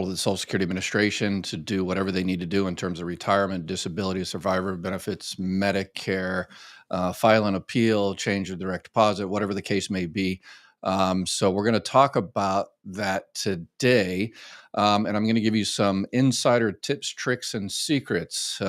with the Social Security Administration to do whatever they need to do in terms of retirement, disability, survivor benefits, Medicare, file an appeal, change your direct deposit, whatever the case may be. So we're going to talk about that today. And I'm going to give you some insider tips, tricks, and secrets.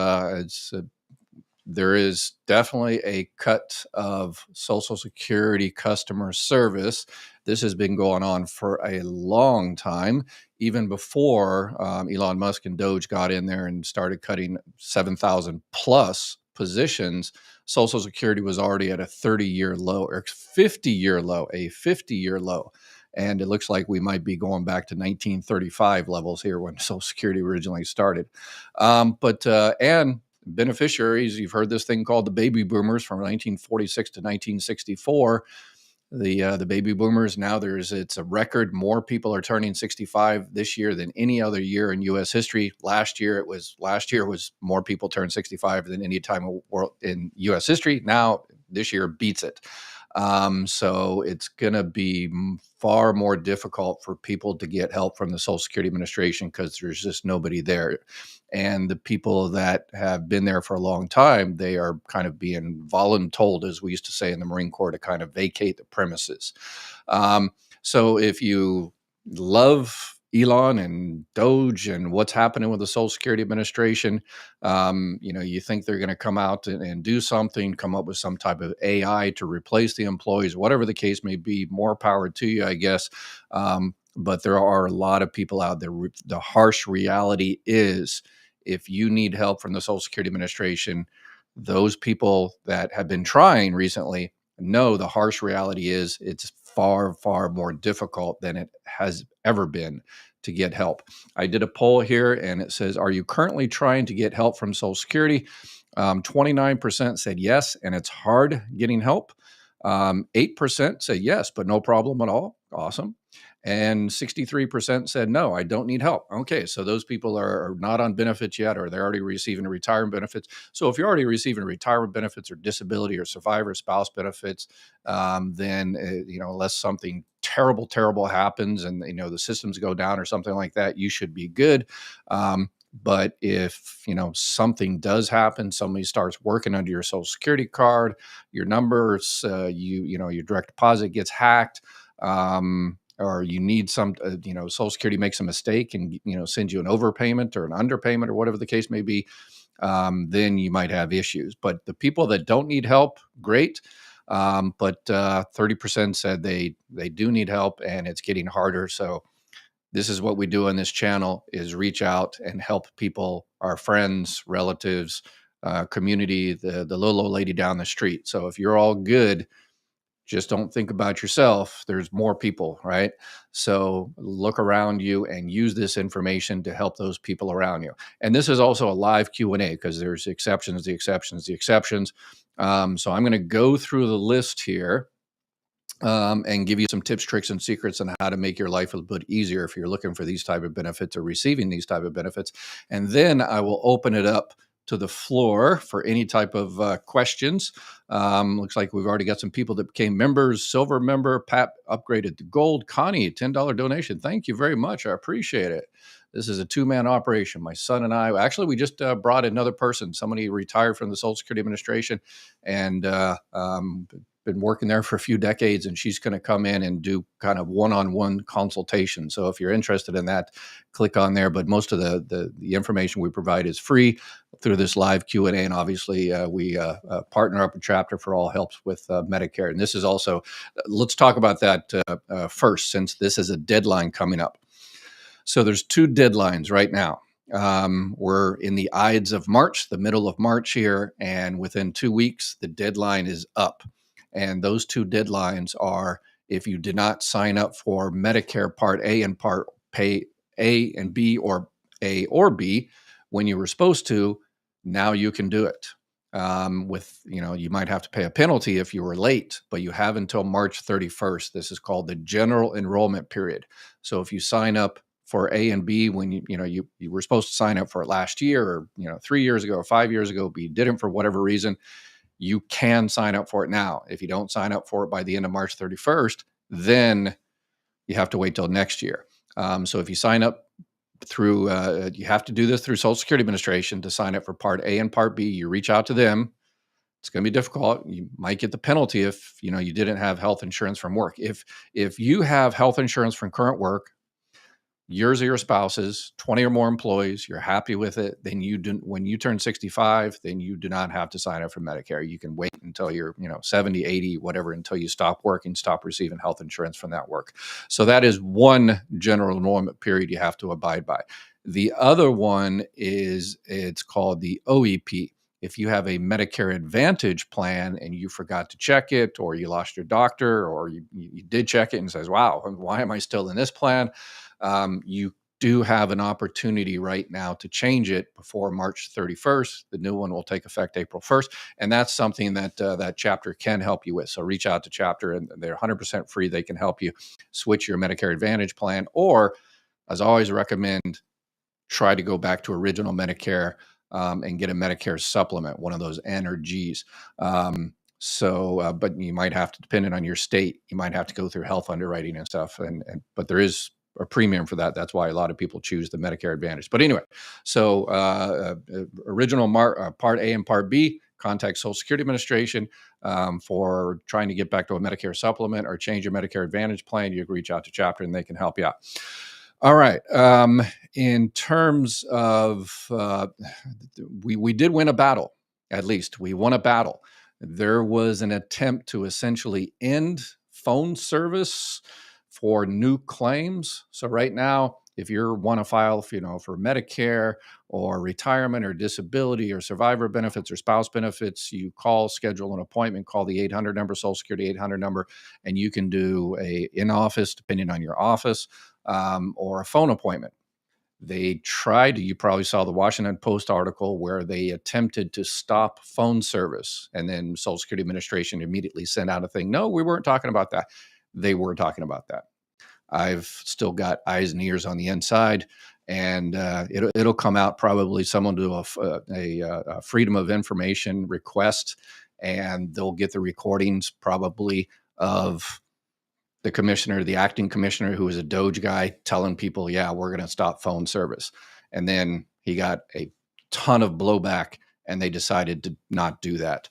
There is definitely a cut of Social Security customer service. This has been going on for a long time, even before Elon Musk and DOGE got in there and started cutting 7,000 plus positions. Social Security was already at a 30-year low or 50-year low, a 50-year low. And it looks like we might be going back to 1935 levels here when Social Security originally started. And beneficiaries, you've heard this thing called the baby boomers from 1946 to 1964. The baby boomers, now it's a record. More people are turning 65 this year than any other year in U.S. history. Last year was more people turned 65 than any time in U.S. history. Now this year beats it. So it's going to be far more difficult for people to get help from the Social Security Administration because there's just nobody there. And the people that have been there for a long time, they are kind of being voluntold, as we used to say in the Marine Corps, to kind of vacate the premises. So if you love Elon and DOGE and what's happening with the Social Security Administration, you think they're going to come out and do something, come up with some type of AI to replace the employees, whatever the case may be. More power to you, I guess. But there are a lot of people out there. The harsh reality is, if you need help from the Social Security Administration, those people that have been trying recently know the harsh reality is it's far, far more difficult than it has ever been to get help. I did a poll here and it says, are you currently trying to get help from Social Security? 29% said yes, and it's hard getting help. 8% said yes, but no problem at all. Awesome. And 63% said, no, I don't need help. Okay, so those people are not on benefits yet, or they're already receiving retirement benefits. So if you're already receiving retirement benefits or disability or survivor spouse benefits, then, unless something terrible happens and, the systems go down or something like that, you should be good. But if, something does happen, somebody starts working under your Social Security card, your numbers, your direct deposit gets hacked, or you need Social Security makes a mistake and, sends you an overpayment or an underpayment or whatever the case may be, then you might have issues. But the people that don't need help, great. But 30% said they do need help, and it's getting harder. So this is what we do on this channel, is reach out and help people, our friends, relatives, community, the little old lady down the street. So if you're all good, just don't think about yourself. There's more people, right? So look around you and use this information to help those people around you. And this is also a live Q&A because there's exceptions. So I'm going to go through the list here and give you some tips, tricks, and secrets on how to make your life a little bit easier if you're looking for these type of benefits or receiving these type of benefits. And then I will open it up to the floor for any type of questions. Looks like we've already got some people that became members. Silver member, Pat upgraded to gold. Connie, $10 donation. Thank you very much. I appreciate it. This is a two-man operation. My son and I, actually, we just brought another person. Somebody retired from the Social Security Administration and been working there for a few decades, and she's going to come in and do kind of one-on-one consultation. So if you're interested in that, click on there. But most of the information we provide is free through this live Q&A. And obviously, we partner up with Chapter for All helps with Medicare. And this is also, let's talk about that first, since this is a deadline coming up. So there's two deadlines right now. We're in the Ides of March, the middle of March here, and within 2 weeks, the deadline is up. And those two deadlines are, if you did not sign up for Medicare Part A and Part A and B, or A or B, when you were supposed to, now you can do it. You might have to pay a penalty if you were late, but you have until March 31st. This is called the general enrollment period. So if you sign up for A and B when you were supposed to sign up for it last year, or 3 years ago or 5 years ago, but you didn't for whatever reason, you can sign up for it now. If you don't sign up for it by the end of March 31st, then you have to wait till next year. So if you sign up you have to do this through Social Security Administration to sign up for Part A and Part B. You reach out to them. It's going to be difficult. You might get the penalty if you didn't have health insurance from work. If you have health insurance from current work, yours or your spouse's, 20 or more employees, you're happy with it, then when you turn 65, then you do not have to sign up for Medicare. You can wait until you're 70, 80, whatever, until you stop working, stop receiving health insurance from that work. So that is one general enrollment period you have to abide by. The other one it's called the OEP. If you have a Medicare Advantage plan and you forgot to check it, or you lost your doctor, or you did check it and says, wow, why am I still in this plan? You do have an opportunity right now to change it before March 31st. The new one will take effect April 1st. And that's something that that chapter can help you with. So reach out to chapter, and they're 100% free. They can help you switch your Medicare Advantage plan, or, as I always recommend, try to go back to original Medicare and get a Medicare supplement, one of those N or Gs. But you might have to, depending on your state, you might have to go through health underwriting and stuff. But there is a premium for that. That's why a lot of people choose the Medicare Advantage. But anyway, so original Part A and Part B, contact Social Security Administration for trying to get back to a Medicare supplement or change your Medicare Advantage plan. You can reach out to chapter and they can help you out. All right. In terms of, we did win a battle. At least we won a battle. There was an attempt to essentially end phone service for new claims. So right now, if you want to file, for Medicare or retirement or disability or survivor benefits or spouse benefits, you schedule an appointment, call the 800 number, Social Security 800 number, and you can do a in-office, depending on your office, or a phone appointment. You probably saw the Washington Post article where they attempted to stop phone service, and then Social Security Administration immediately sent out a thing. No, we weren't talking about that. They were talking about that. I've still got eyes and ears on the inside, and it'll come out probably. Someone do a Freedom of Information request, and they'll get the recordings probably of the commissioner, the acting commissioner, who was a DOGE guy, telling people, yeah, we're going to stop phone service. And then he got a ton of blowback, and they decided to not do that.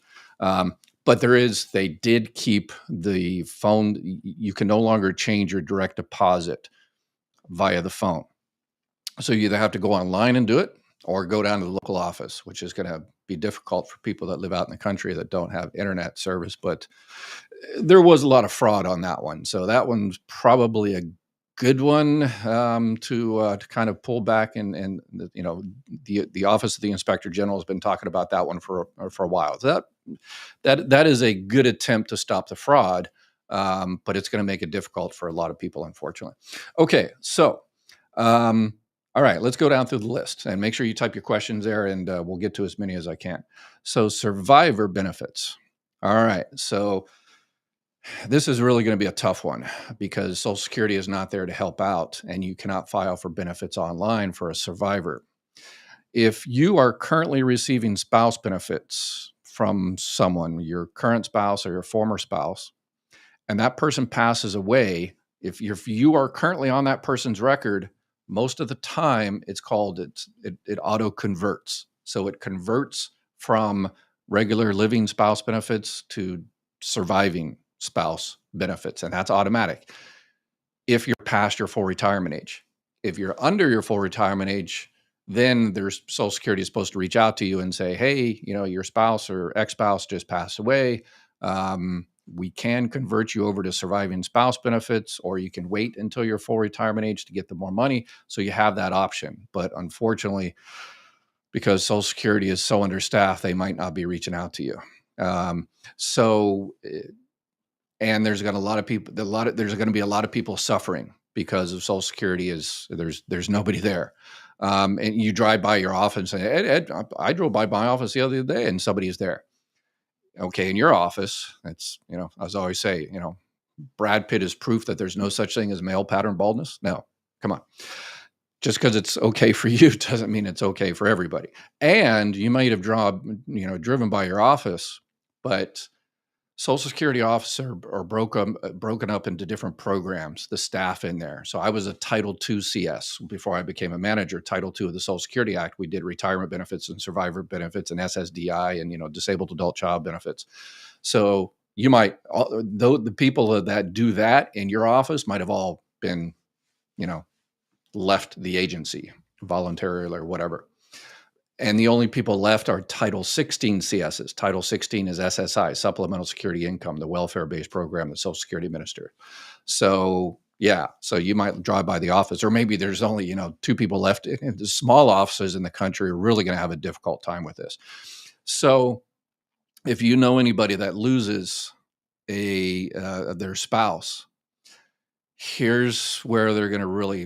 But they did keep the phone. You can no longer change your direct deposit via the phone. So you either have to go online and do it, or go down to the local office, which is going to be difficult for people that live out in the country that don't have internet service. But there was a lot of fraud on that one. So that one's probably a good one to kind of pull back. And the Office of the Inspector General has been talking about that one for a while. So that is a good attempt to stop the fraud, but it's going to make it difficult for a lot of people, unfortunately. Okay, so all right, let's go down through the list and make sure you type your questions there, and we'll get to as many as I can. So survivor benefits. All right, so this is really going to be a tough one because Social Security is not there to help out, and you cannot file for benefits online for a survivor. If you are currently receiving spouse benefits from someone, your current spouse or your former spouse, and that person passes away, if you are currently on that person's record, most of the time it auto converts. So it converts from regular living spouse benefits to surviving spouse benefits, and that's automatic if you're past your full retirement age. If you're under your full retirement age, then Social Security is supposed to reach out to you and say, hey, your spouse or ex-spouse just passed away. We can convert you over to surviving spouse benefits, or you can wait until your full retirement age to get the more money. So you have that option. But unfortunately, because Social Security is so understaffed, they might not be reaching out to you. And there's going to be a lot of people suffering because of Social Security. There's nobody there. And you drive by your office and say, Ed, I drove by my office the other day and somebody is there. Okay, in your office, it's, as I always say, Brad Pitt is proof that there's no such thing as male pattern baldness. No, come on. Just because it's okay for you doesn't mean it's okay for everybody. And you might have driven by your office, but Social Security officer are broken up into different programs, the staff in there. So I was a Title II CS before I became a manager. Title II of the Social Security Act, we did retirement benefits and survivor benefits and SSDI and disabled adult child benefits. So you might, though the people that do that in your office might have all been, you know, left the agency voluntarily or whatever. And the only people left are Title 16 CSs. Title 16 is SSI, Supplemental Security Income, the welfare-based program that Social Security administers. So, yeah, so you might drive by the office, or maybe there's only, two people left. And the small offices in the country are really going to have a difficult time with this. So if you know anybody that loses their spouse, here's where they're going to really,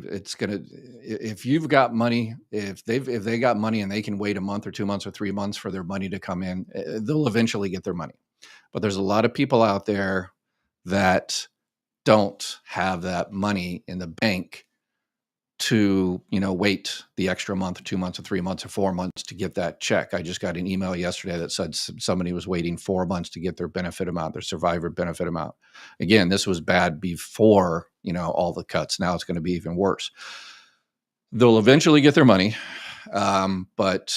if you've got money, if they got money and they can wait a month or 2 months or 3 months for their money to come in, they'll eventually get their money. But there's a lot of people out there that don't have that money in the bank to, wait the extra month or 2 months or 3 months or 4 months to get that check. I just got an email yesterday that said somebody was waiting 4 months to get their benefit amount, their survivor benefit amount. Again, this was bad before, all the cuts. Now it's going to be even worse. They'll eventually get their money, but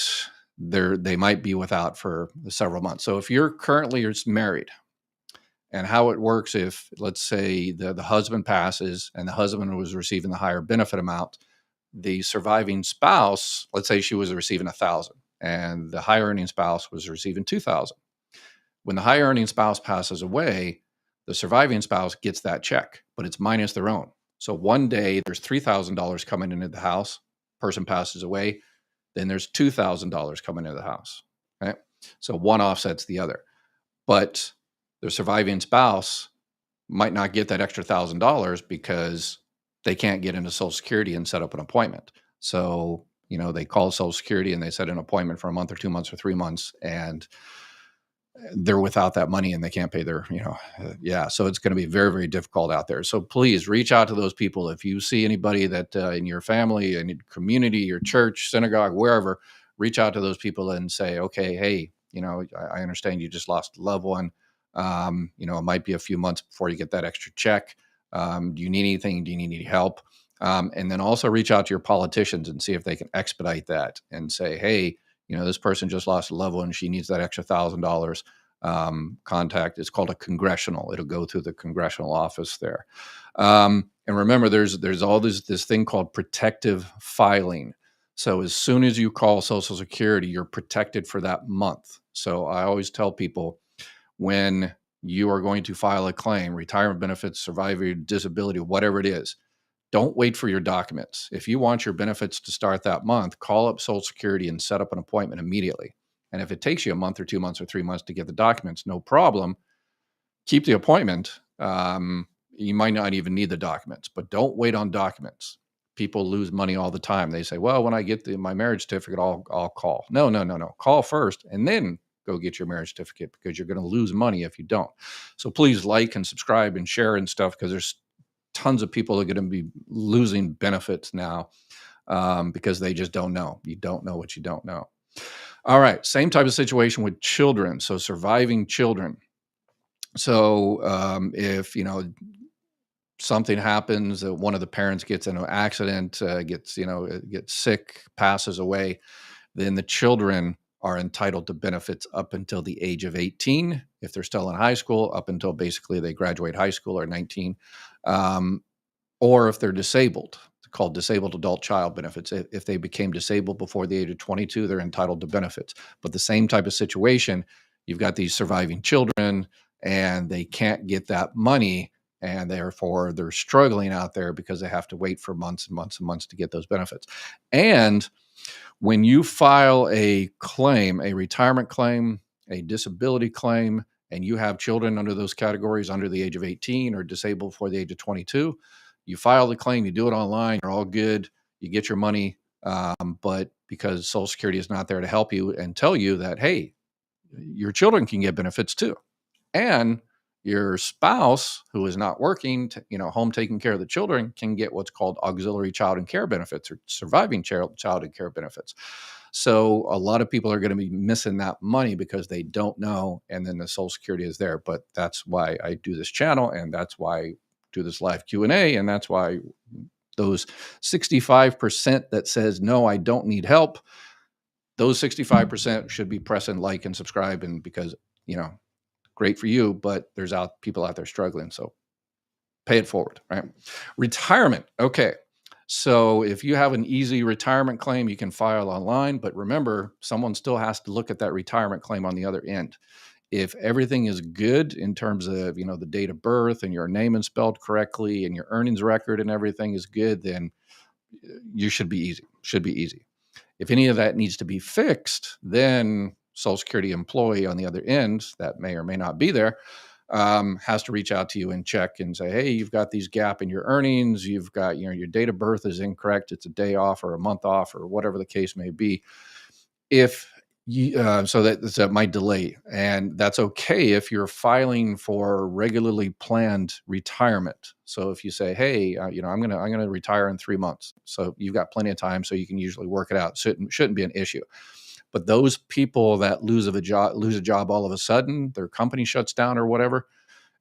they might be without for several months. So if you're currently married, and how it works, if let's say the husband passes and the husband was receiving the higher benefit amount, the surviving spouse, let's say she was receiving 1,000 and the higher earning spouse was receiving 2,000. When the higher earning spouse passes away, the surviving spouse gets that check, but it's minus their own. So one day there's $3,000 coming into the house, person passes away, then there's $2,000 coming into the house. Right? So one offsets the other. But the surviving spouse might not get that extra $1,000 because they can't get into Social Security and set up an appointment. So, they call Social Security and they set an appointment for a month or 2 months or 3 months, and they're without that money and they can't pay their, so it's going to be very, very difficult out there. So please reach out to those people. If you see anybody that in your family, in your community, your church, synagogue, wherever, reach out to those people and say, okay, hey, I understand you just lost a loved one. It might be a few months before you get that extra check. Do you need anything? Do you need any help? And then also reach out to your politicians and see if they can expedite that and say, hey, this person just lost a loved one. She needs that extra $1,000. Contact. It's called a congressional. It'll go through the congressional office there. And remember, there's all this thing called protective filing. So as soon as you call Social Security, you're protected for that month. So I always tell people, when you are going to file a claim, retirement benefits, survivor, disability, whatever it is, don't wait for your documents. If you want your benefits to start that month, call up Social Security and set up an appointment immediately. And if it takes you a month or 2 months or 3 months to get the documents, no problem. Keep the appointment. You might not even need the documents, but don't wait on documents. People lose money all the time. They say, well, when I get my marriage certificate, I'll call. No. Call first and then go get your marriage certificate, because you're going to lose money if you don't. So please like and subscribe and share and stuff, because there's tons of people that are going to be losing benefits now because they just don't know. You don't know what you don't know. All right. Same type of situation with children. So surviving children. So if, something happens, one of the parents gets in an accident, gets sick, passes away, then the children are entitled to benefits up until the age of 18. If they're still in high school, up until basically they graduate high school or 19. Or if they're disabled, it's called disabled adult child benefits. If they became disabled before the age of 22, they're entitled to benefits. But the same type of situation, you've got these surviving children and they can't get that money, and therefore they're struggling out there because they have to wait for months and months and months to get those benefits. And when you file a claim, a retirement claim, a disability claim, and you have children under those categories under the age of 18 or disabled before the age of 22, you file the claim, you do it online, you're all good, you get your money. But because Social Security is not there to help you and tell you that, hey, your children can get benefits too. And Your spouse who is not working, home taking care of the children, can get what's called auxiliary child and care benefits or surviving child and care benefits. So a lot of people are going to be missing that money because they don't know, and then the Social Security is there. But that's why I do this channel, and that's why I do this live Q&A, and that's why those 65% that says no, I don't need help, those 65% should be pressing like and subscribe, and because great for you, but there's people out there struggling, so pay it forward, right? Retirement. Okay. So if you have an easy retirement claim, you can file online, but remember, someone still has to look at that retirement claim on the other end. If everything is good in terms of, the date of birth and your name is spelled correctly and your earnings record and everything is good, then you should be easy. If any of that needs to be fixed, then Social Security employee on the other end that may or may not be there has to reach out to you and check and say, hey, you've got these gap in your earnings. You've got, your date of birth is incorrect. It's a day off or a month off or whatever the case may be. If you, so that might delay, and that's okay if you're filing for regularly planned retirement. So if you say, hey, I'm gonna retire in 3 months, so you've got plenty of time, so you can usually work it out. Shouldn't be an issue. But those people that lose a job all of a sudden, their company shuts down or whatever,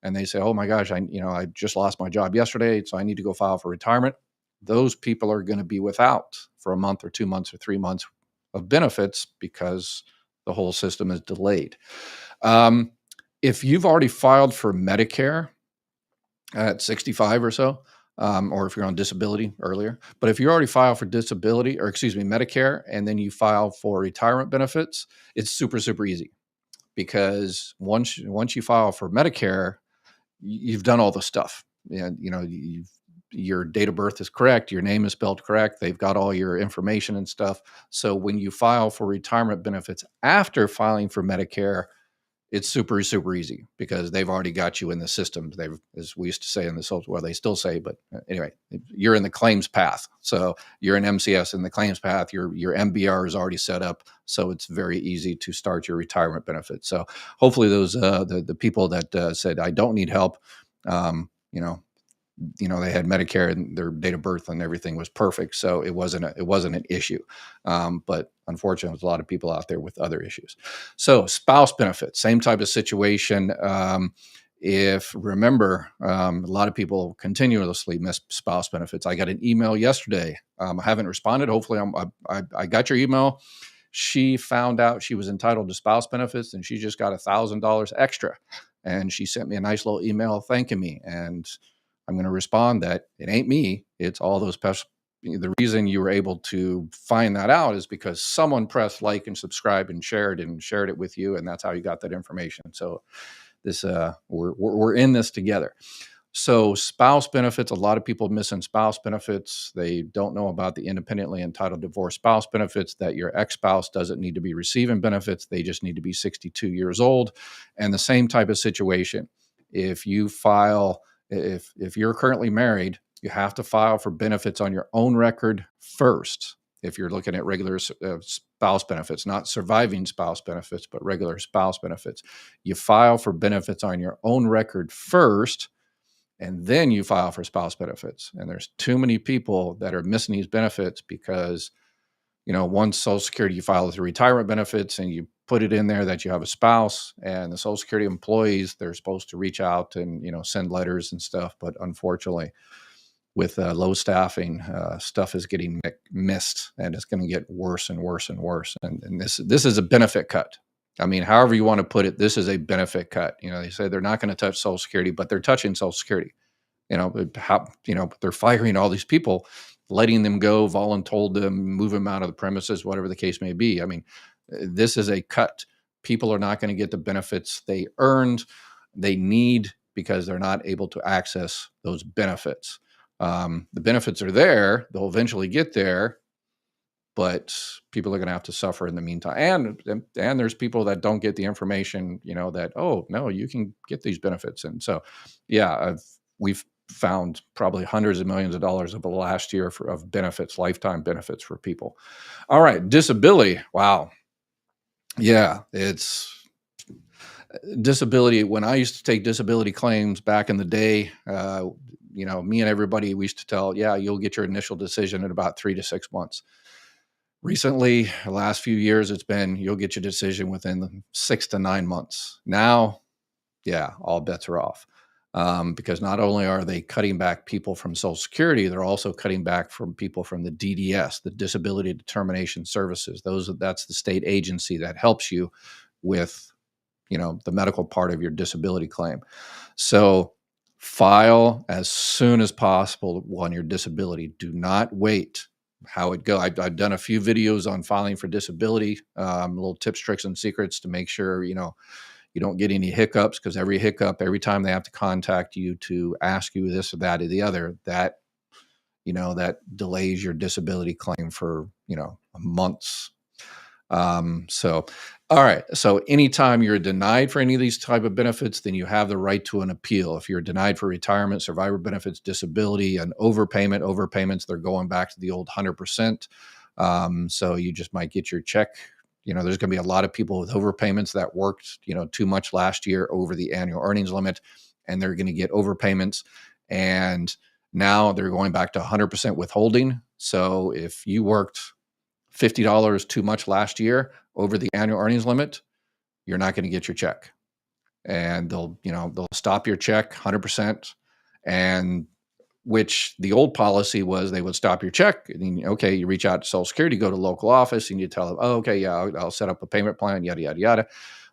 and they say, oh my gosh, I just lost my job yesterday, so I need to go file for retirement. Those people are going to be without for a month or 2 months or 3 months of benefits because the whole system is delayed. If you've already filed for Medicare at 65 or so, or if you're on disability earlier, but if you already filed for Medicare, and then you file for retirement benefits, it's super, super easy, because once you file for Medicare, you've done all the stuff. And, your date of birth is correct. Your name is spelled correct. They've got all your information and stuff. So when you file for retirement benefits after filing for Medicare, it's super, super easy because they've already got you in the system. As we used to say in the social, well, they still say, but anyway, you're in the claims path. So you're an MCS in the claims path. Your MBR is already set up, so it's very easy to start your retirement benefits. So hopefully those the people that said I don't need help, they had Medicare and their date of birth and everything was perfect, so it wasn't an issue. But unfortunately, there's a lot of people out there with other issues. So spouse benefits, same type of situation. If remember, a lot of people continuously miss spouse benefits. I got an email yesterday. I haven't responded. Hopefully, I got your email. She found out she was entitled to spouse benefits, and she just got $1,000 extra. And she sent me a nice little email thanking me. And I'm going to respond that it ain't me. It's all those special. The reason you were able to find that out is because someone pressed like and subscribe and shared it with you, and that's how you got that information. So this we're in this together. So spouse benefits, a lot of people missing spouse benefits. They don't know about the independently entitled divorce spouse benefits, that your ex-spouse doesn't need to be receiving benefits. They just need to be 62 years old. And the same type of situation. If you're currently married, you have to file for benefits on your own record first. If you're looking at regular spouse benefits, not surviving spouse benefits, but regular spouse benefits, you file for benefits on your own record first, and then you file for spouse benefits. And there's too many people that are missing these benefits because, once Social Security, you file with your retirement benefits and you put it in there that you have a spouse, and the Social Security employees, they're supposed to reach out and, send letters and stuff. But unfortunately, with low staffing, stuff is getting missed, and it's going to get worse and worse and worse. And this is a benefit cut. I mean, however you want to put it, this is a benefit cut. They say they're not going to touch Social Security, but they're touching Social Security. They're firing all these people, letting them go, voluntold them, move them out of the premises, whatever the case may be. I mean, this is a cut. People are not going to get the benefits they earned, they need, because they're not able to access those benefits. The benefits are there. They'll eventually get there, but people are going to have to suffer in the meantime. And there's people that don't get the information, that, oh, no, you can get these benefits. And so, yeah, we've found probably hundreds of millions of dollars over the last year of benefits, lifetime benefits for people. All right. Disability. Wow. Yeah. Disability, when I used to take disability claims back in the day, me and everybody, we used to tell, yeah, you'll get your initial decision in about 3 to 6 months. Recently, the last few years, it's been you'll get your decision within 6 to 9 months. Now, yeah, all bets are off. Because not only are they cutting back people from Social Security, they're also cutting back from people from the DDS, the Disability Determination Services. That's the state agency that helps you with the medical part of your disability claim. So file as soon as possible on your disability. Do not wait. How it go? I've done a few videos on filing for disability, little tips, tricks, and secrets to make sure you don't get any hiccups, because every hiccup, every time they have to contact you to ask you this or that or the other, that delays your disability claim for months. So, all right. So anytime you're denied for any of these type of benefits, then you have the right to an appeal. If you're denied for retirement, survivor benefits, disability, and overpayments, they're going back to the old 100%. So you just might get your check. There's going to be a lot of people with overpayments that worked, too much last year over the annual earnings limit, and they're going to get overpayments. And now they're going back to 100% withholding. So if you worked $50 too much last year over the annual earnings limit, you're not going to get your check. And they'll stop your check 100%. And which the old policy was they would stop your check. And then, okay, you reach out to Social Security, go to local office, and you tell them, oh, okay, yeah, I'll set up a payment plan, yada, yada, yada.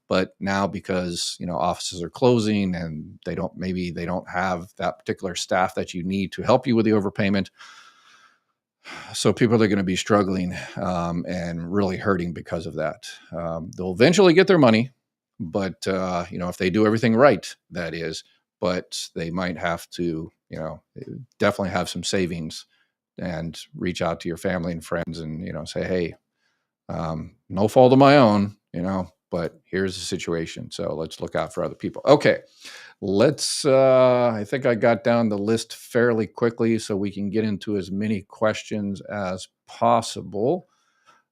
But now, because offices are closing and they don't have that particular staff that you need to help you with the overpayment, so people are going to be struggling and really hurting because of that. They'll eventually get their money, but if they do everything right, that is. But they might have to, definitely have some savings and reach out to your family and friends and say, hey, no fault of my own, but here's the situation. So let's look out for other people. Okay. I think I got down the list fairly quickly so we can get into as many questions as possible.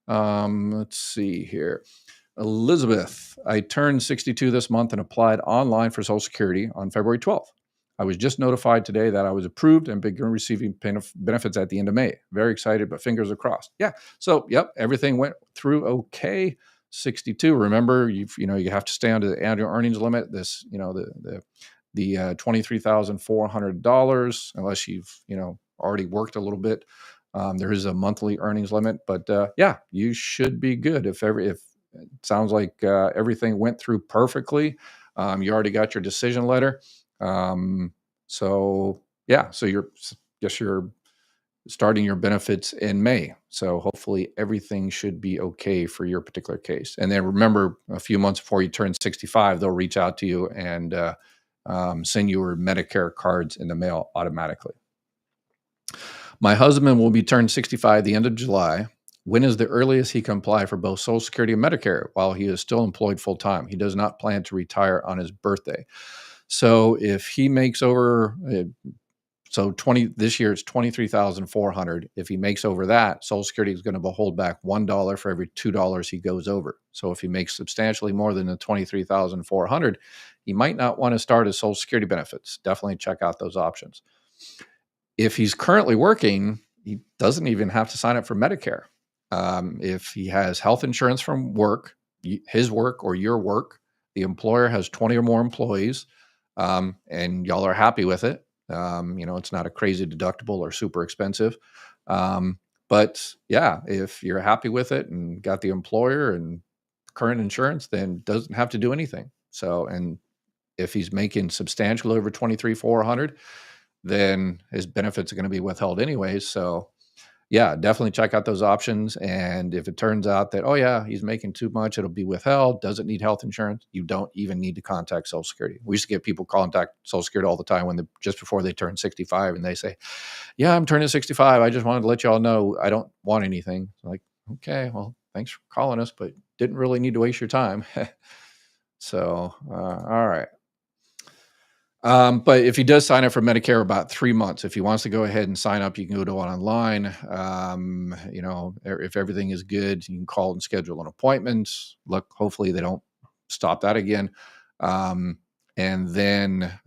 Let's see here. Elizabeth, I turned 62 this month and applied online for Social Security on February 12th. I was just notified today that I was approved and began receiving benefits at the end of May. Very excited, but fingers are crossed. Yeah. So, yep, everything went through okay. 62. Remember, you have to stay under the annual earnings limit. This, the $23,400, unless you've already worked a little bit. There is a monthly earnings limit, but yeah, you should be good. If it sounds like everything went through perfectly, you already got your decision letter. So you're starting your benefits in May. So hopefully everything should be okay for your particular case. And then remember, a few months before you turn 65, they'll reach out to you and send you your Medicare cards in the mail automatically. My husband will be turned 65 at the end of July. When is the earliest he can apply for both Social Security and Medicare while he is still employed full-time? He does not plan to retire on his birthday. So if he makes over, this year it's $23,400. If he makes over that, Social Security is going to behold back $1 for every $2 he goes over. So if he makes substantially more than the $23,400, he might not want to start his Social Security benefits. Definitely check out those options. If he's currently working, he doesn't even have to sign up for Medicare. If he has health insurance from work, his work or your work, the employer has 20 or more employees, and y'all are happy with it. It's not a crazy deductible or super expensive. But yeah, if you're happy with it and got the employer and current insurance, then doesn't have to do anything. So, and if he's making substantially over $23,400, then his benefits are going to be withheld anyways. So yeah, definitely check out those options. And if it turns out that, oh yeah, he's making too much, it'll be withheld, doesn't need health insurance, you don't even need to contact Social Security. We used to get people contact Social Security all the time just before they turn 65, and they say, yeah, I'm turning 65. I just wanted to let you all know I don't want anything. Like, okay, well, thanks for calling us, but didn't really need to waste your time. So, all right. But if he does sign up for Medicare about 3 months, if he wants to go ahead and sign up, you can go to it online. If everything is good, you can call and schedule an appointment. Look, hopefully they don't stop that again. and then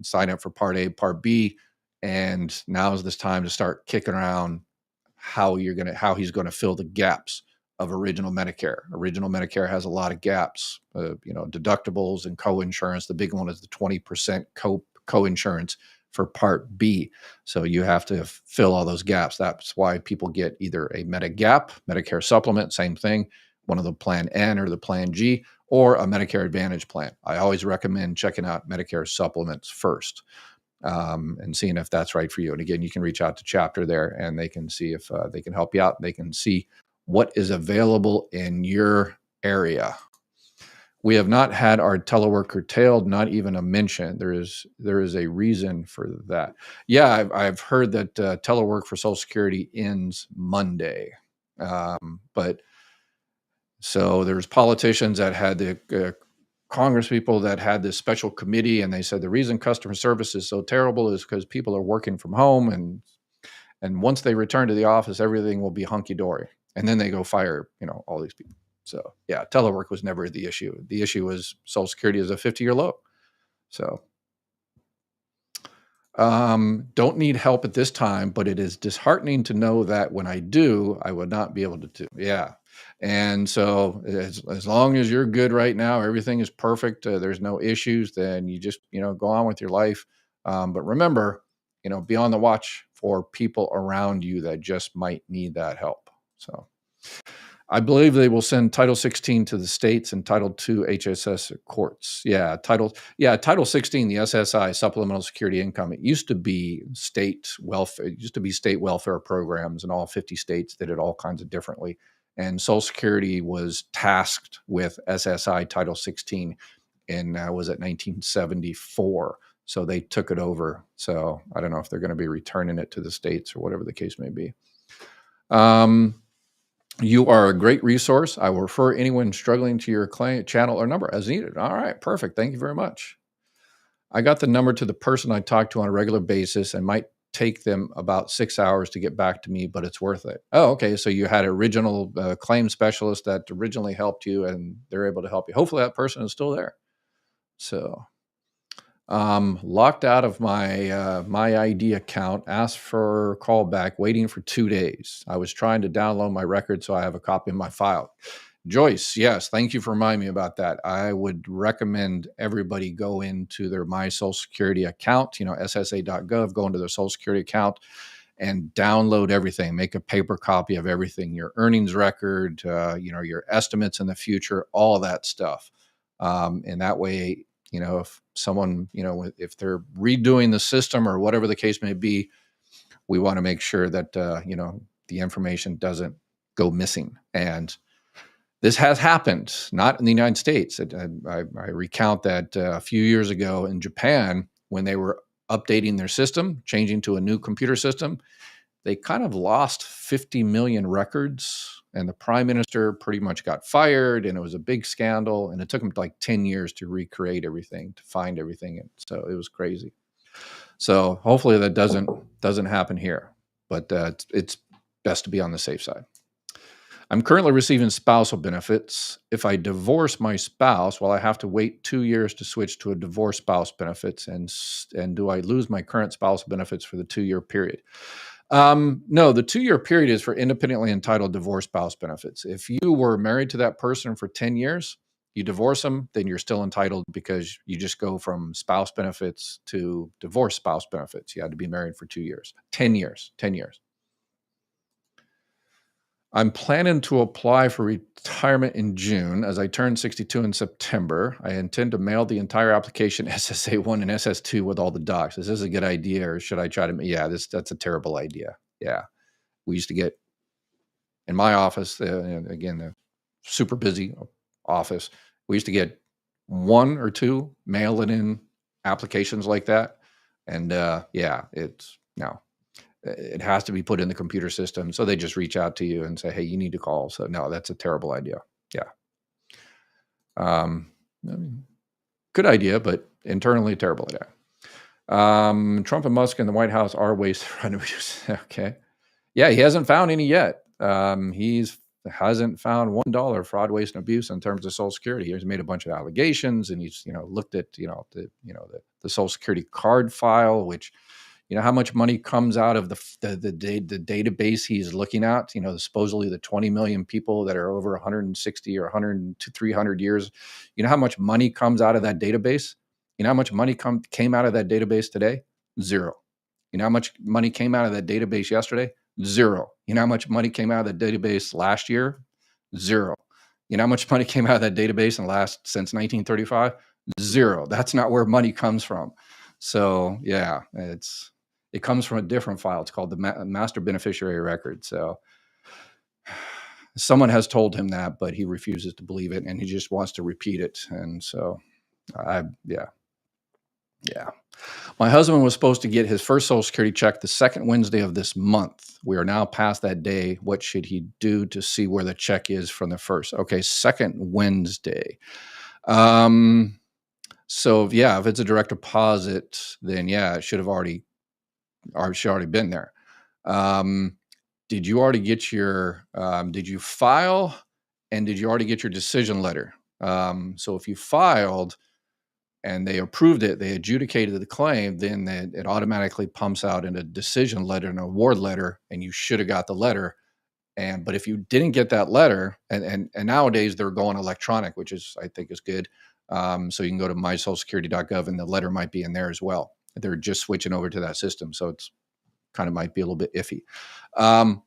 sign up for Part A, Part B, and now is this time to start kicking around how he's gonna fill the gaps of original Medicare. Original Medicare has a lot of gaps, deductibles and co-insurance. The big one is the 20% co-insurance for Part B. So you have to fill all those gaps. That's why people get either a Medigap, Medicare supplement, same thing, one of the Plan N or the Plan G, or a Medicare Advantage plan. I always recommend checking out Medicare supplements first and seeing if that's right for you. And again, you can reach out to Chapter there and they can see if they can help you out. They can see what is available in your area. We have not had our telework curtailed, not even a mention. There is a reason for that. Yeah, I've heard that telework for Social Security ends Monday. But so there's politicians that had the Congress people that had this special committee, and they said the reason customer service is so terrible is because people are working from home, and once they return to the office, everything will be hunky dory. And then they go fire, all these people. So yeah, telework was never the issue. The issue was Social Security is a 50-year low. So don't need help at this time, but it is disheartening to know that when I do, I would not be able to do. Yeah. And so as long as you're good right now, everything is perfect. There's no issues, then you just, go on with your life. But remember, be on the watch for people around you that just might need that help. So I believe they will send Title 16 to the states and Title II HSS courts. Title 16, the SSI, Supplemental Security Income. It used to be state welfare. It used to be state welfare programs, and all 50 states did it all kinds of differently. And Social Security was tasked with SSI Title 16 in was it 1974. So they took it over. So I don't know if they're going to be returning it to the states or whatever the case may be. You are a great resource. I will refer anyone struggling to your client channel or number as needed. All right, perfect. Thank you very much. I got the number to the person I talk to on a regular basis and might take them about 6 hours to get back to me, but it's worth it. Oh, okay. So you had an original claim specialist that originally helped you and they're able to help you. Hopefully that person is still there. So locked out of my my ID account, asked for callback, waiting for 2 days. I was trying to download my record so I have a copy in my file. Joyce, yes, thank you for reminding me about that. I would recommend everybody go into their My Social Security account, SSA.gov, go into their Social Security account and download everything. Make a paper copy of everything, your earnings record, your estimates in the future, all that stuff. And that way, if someone, if they're redoing the system or whatever the case may be, we want to make sure that, the information doesn't go missing. And this has happened, not in the United States. I recount that a few years ago in Japan, when they were updating their system, changing to a new computer system, they kind of lost 50 million records, and the prime minister pretty much got fired, and it was a big scandal, and it took them like 10 years to recreate everything, to find everything. And so it was crazy. So hopefully that doesn't happen here, but it's best to be on the safe side. I'm currently receiving spousal benefits. If I divorce my spouse, will I have to wait 2 years to switch to a divorce spouse benefits? And do I lose my current spousal benefits for the 2-year period? No, the 2-year period is for independently entitled divorce spouse benefits. If you were married to that person for 10 years, you divorce them, then you're still entitled because you just go from spouse benefits to divorce spouse benefits. You had to be married for 2 years, 10 years. I'm planning to apply for retirement in June as I turn 62 in September. I intend to mail the entire application SSA 1 and SS2 with all the docs. Is this a good idea or should I try to? Yeah, that's a terrible idea. Yeah. We used to get in my office, again, the super busy office, we used to get 1 or 2 mail-in applications like that. And it has to be put in the computer system. So they just reach out to you and say, hey, you need to call. So no, that's a terrible idea. Yeah. Good idea, but internally terrible idea. Trump and Musk in the White House are ways to run abuse. Okay. Yeah, he hasn't found any yet. He's hasn't found $1 fraud, waste, and abuse in terms of Social Security. He's made a bunch of allegations, and he's looked at the Social Security card file, which how much money comes out of the database he's looking at. Supposedly the 20 million people that are over 160 or 100 to 300 years. How much money comes out of that database? How much money came out of that database today? Zero. How much money came out of that database yesterday? Zero. How much money came out of the database last year? Zero. How much money came out of that database since 1935? Zero. That's not where money comes from. So yeah, it comes from a different file. It's called the master beneficiary record. So someone has told him that, but he refuses to believe it, and he just wants to repeat it. And so yeah. My husband was supposed to get his first Social Security check the second Wednesday of this month. We are now past that day. What should he do to see where the check is from the first? Okay, second Wednesday. So yeah, if it's a direct deposit, then yeah, it should have already been there. Did you already get your? Did you file? And did you already get your decision letter? So if you filed and they approved it, they adjudicated the claim, then it automatically pumps out in a decision letter, an award letter, and you should have got the letter. But if you didn't get that letter, and nowadays they're going electronic, which I think is good. So you can go to mysocialsecurity.gov, and the letter might be in there as well. They're just switching over to that system, so it's kind of might be a little bit iffy.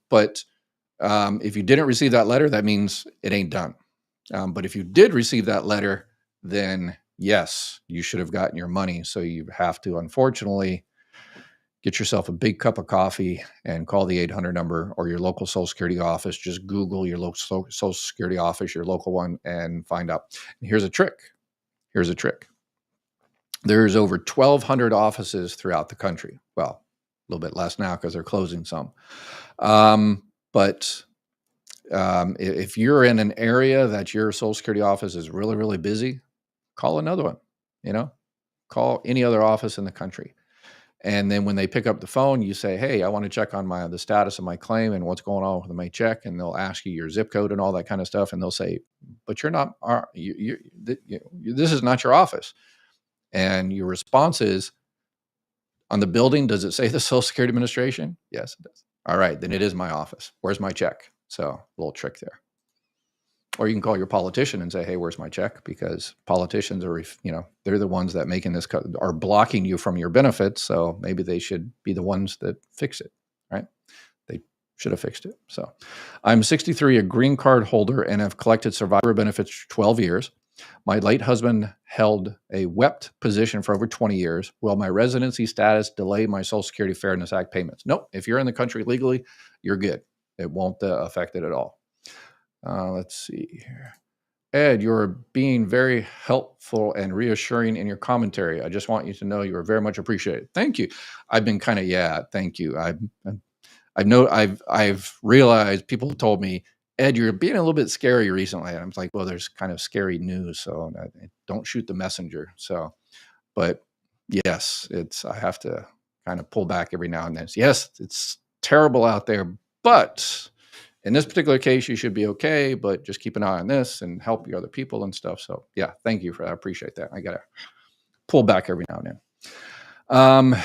But if you didn't receive that letter, that means it ain't done. But if you did receive that letter, then yes, you should have gotten your money. So you have to, unfortunately, get yourself a big cup of coffee and call the 800 number or your local Social Security office. Just Google your local Social Security office, your local one, and find out. And here's a trick. There's over 1,200 offices throughout the country. Well, a little bit less now because they're closing some. But if you're in an area that your Social Security office is really, really busy, call another one. Call any other office in the country. And then when they pick up the phone, you say, hey, I want to check on the status of my claim and what's going on with my check. And they'll ask you your zip code and all that kind of stuff. And they'll say, but you're not, this is not your office. And your response is, on the building, does it say the Social Security Administration? Yes, it does. All right, then it is my office. Where's my check? So a little trick there. Or you can call your politician and say, hey, where's my check? Because politicians are, they're the ones that are blocking you from your benefits. So maybe they should be the ones that fix it, right? They should have fixed it. So I'm 63, a green card holder, and have collected survivor benefits for 12 years. My late husband held a WEPT position for over 20 years. Will my residency status delay my Social Security Fairness Act payments? Nope. If you're in the country legally, you're good. It won't affect it at all. Let's see here. Ed, you're being very helpful and reassuring in your commentary. I just want you to know you are very much appreciated. Thank you. I've been thank you. I've realized people have told me, Ed, you're being a little bit scary recently. And I'm like, well, there's kind of scary news, so don't shoot the messenger. So, but yes, I have to kind of pull back every now and then. Yes, it's terrible out there, but in this particular case, you should be okay, but just keep an eye on this and help your other people and stuff. So yeah, thank you for that. I appreciate that. I got to pull back every now and then.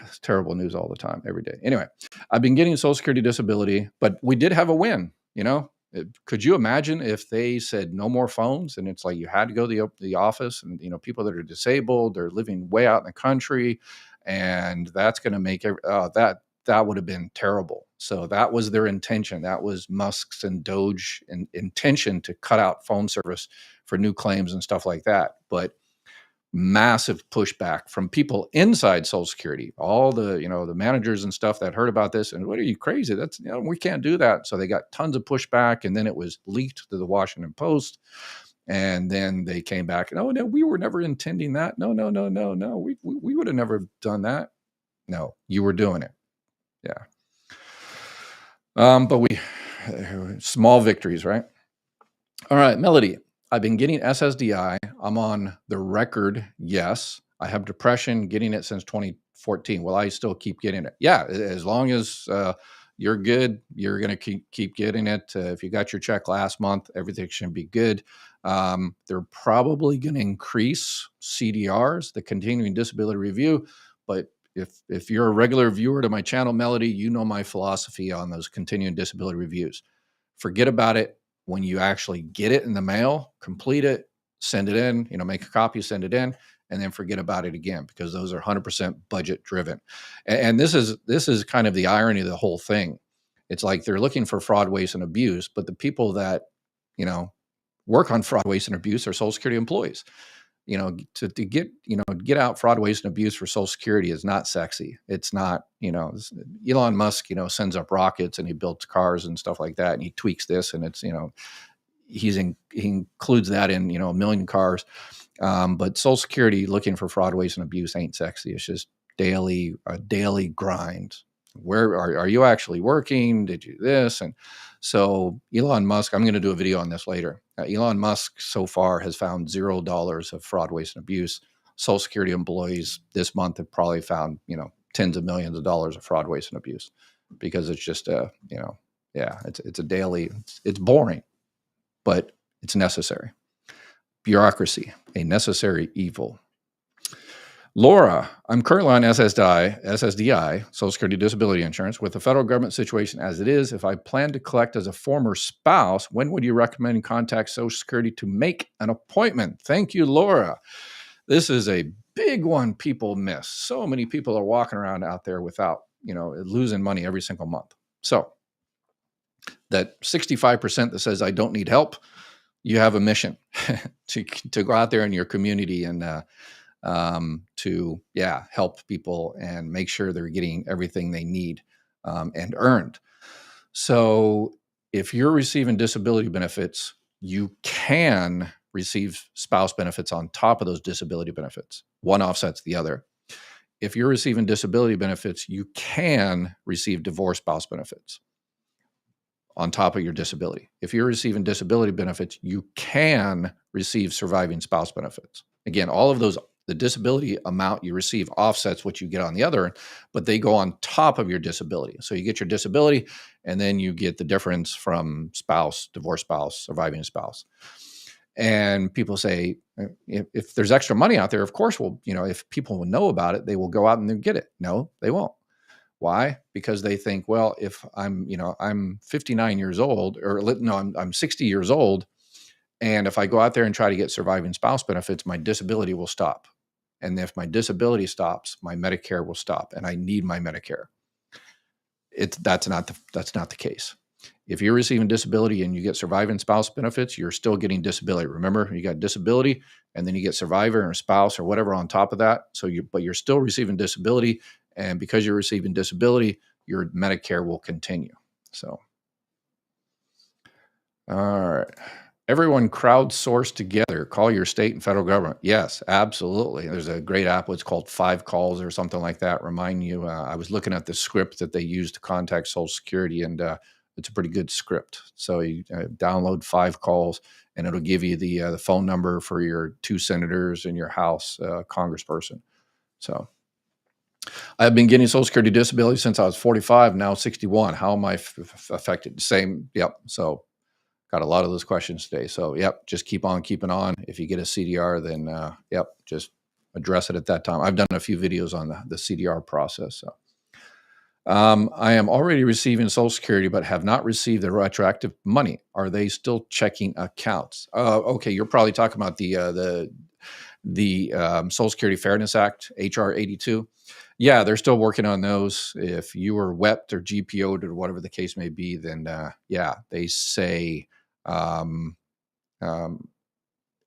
It's terrible news all the time, every day. Anyway, I've been getting Social Security disability, but we did have a win, Could you imagine if they said no more phones and it's like you had to go to the office and, people that are disabled, they're living way out in the country, and that's going to make that would have been terrible. So that was their intention. That was MUSK's and DOGE intention to cut out phone service for new claims and stuff like that. But massive pushback from people inside Social Security, all the, the managers and stuff that heard about this. And what are you crazy? That's, we can't do that. So they got tons of pushback, and then it was leaked to the Washington Post. And then they came back and, oh, no, we were never intending that. No. We would have never done that. No, you were doing it. Yeah. But small victories, right? All right, Melody. I've been getting SSDI. I'm on the record. Yes. I have depression, getting it since 2014. Will I still keep getting it? Yeah. As long as you're good. You're going to keep getting it. If you got your check last month, everything should be good. They're probably going to increase CDRs, the continuing disability review. But if you're a regular viewer to my channel, Melody, you know my philosophy on those continuing disability reviews. Forget about it when you actually get it in the mail, complete it, send it in, make a copy, send it in, and then forget about it again, because those are 100% budget driven. And this is kind of the irony of the whole thing. It's like they're looking for fraud, waste, and abuse, but the people that, work on fraud, waste, and abuse are Social Security employees. To get out fraud, waste, and abuse for Social Security is not sexy. It's not, Elon Musk, sends up rockets and he builds cars and stuff like that, and he tweaks this, and it's, he includes that in, a million cars. But Social Security looking for fraud, waste, and abuse ain't sexy. It's just a daily grind. Where are you actually working? Did you this? And so Elon Musk, I'm going to do a video on this later. Elon Musk so far has found $0 of fraud, waste, and abuse. Social Security employees this month have probably found, tens of millions of dollars of fraud, waste, and abuse, because it's just it's a daily, it's boring, but it's necessary. Bureaucracy, a necessary evil. Laura, I'm currently on SSDI, Social Security Disability Insurance. With the federal government situation as it is, if I plan to collect as a former spouse, when would you recommend contact Social Security to make an appointment? Thank you, Laura. This is a big one people miss. So many people are walking around out there without, losing money every single month. So that 65% that says I don't need help, you have a mission to go out there in your community and to help people and make sure they're getting everything they need and earned. So if you're receiving disability benefits, you can receive spouse benefits on top of those disability benefits. One offsets the other. If you're receiving disability benefits, you can receive divorce spouse benefits on top of your disability. If you're receiving disability benefits, you can receive surviving spouse benefits. Again, all of those, the disability amount you receive offsets what you get on the other, but they go on top of your disability. So you get your disability, and then you get the difference from spouse, divorce spouse, surviving spouse. And people say, if there's extra money out there, of course, if people will know about it, they will go out and they'll get it. No, they won't. Why? Because they think, well, if I'm 59 years old, or no, I'm 60 years old, and if I go out there and try to get surviving spouse benefits, my disability will stop. And if my disability stops, my Medicare will stop, and I need my Medicare. That's not the case. If you're receiving disability and you get surviving spouse benefits, you're still getting disability. Remember, you got disability, and then you get survivor or spouse or whatever on top of that. But you're still receiving disability, and because you're receiving disability, your Medicare will continue. So, all right. Everyone crowdsource together. Call your state and federal government. Yes, absolutely. There's a great app. It's called 5 Calls or something like that. Remind you, I was looking at the script that they use to contact Social Security, and it's a pretty good script. So you download 5 Calls, and it'll give you the phone number for your 2 senators and your House congressperson. So I've been getting Social Security disability since I was 45, now 61. How am I affected? Same. Yep. So got a lot of those questions today. So, yep, just keep on keeping on. If you get a CDR, then, just address it at that time. I've done a few videos on the CDR process. So, I am already receiving Social Security, but have not received the retroactive money. Are they still checking accounts? Okay, you're probably talking about the Social Security Fairness Act, HR 82. Yeah, they're still working on those. If you were WEP'd or GPO'd or whatever the case may be, then they say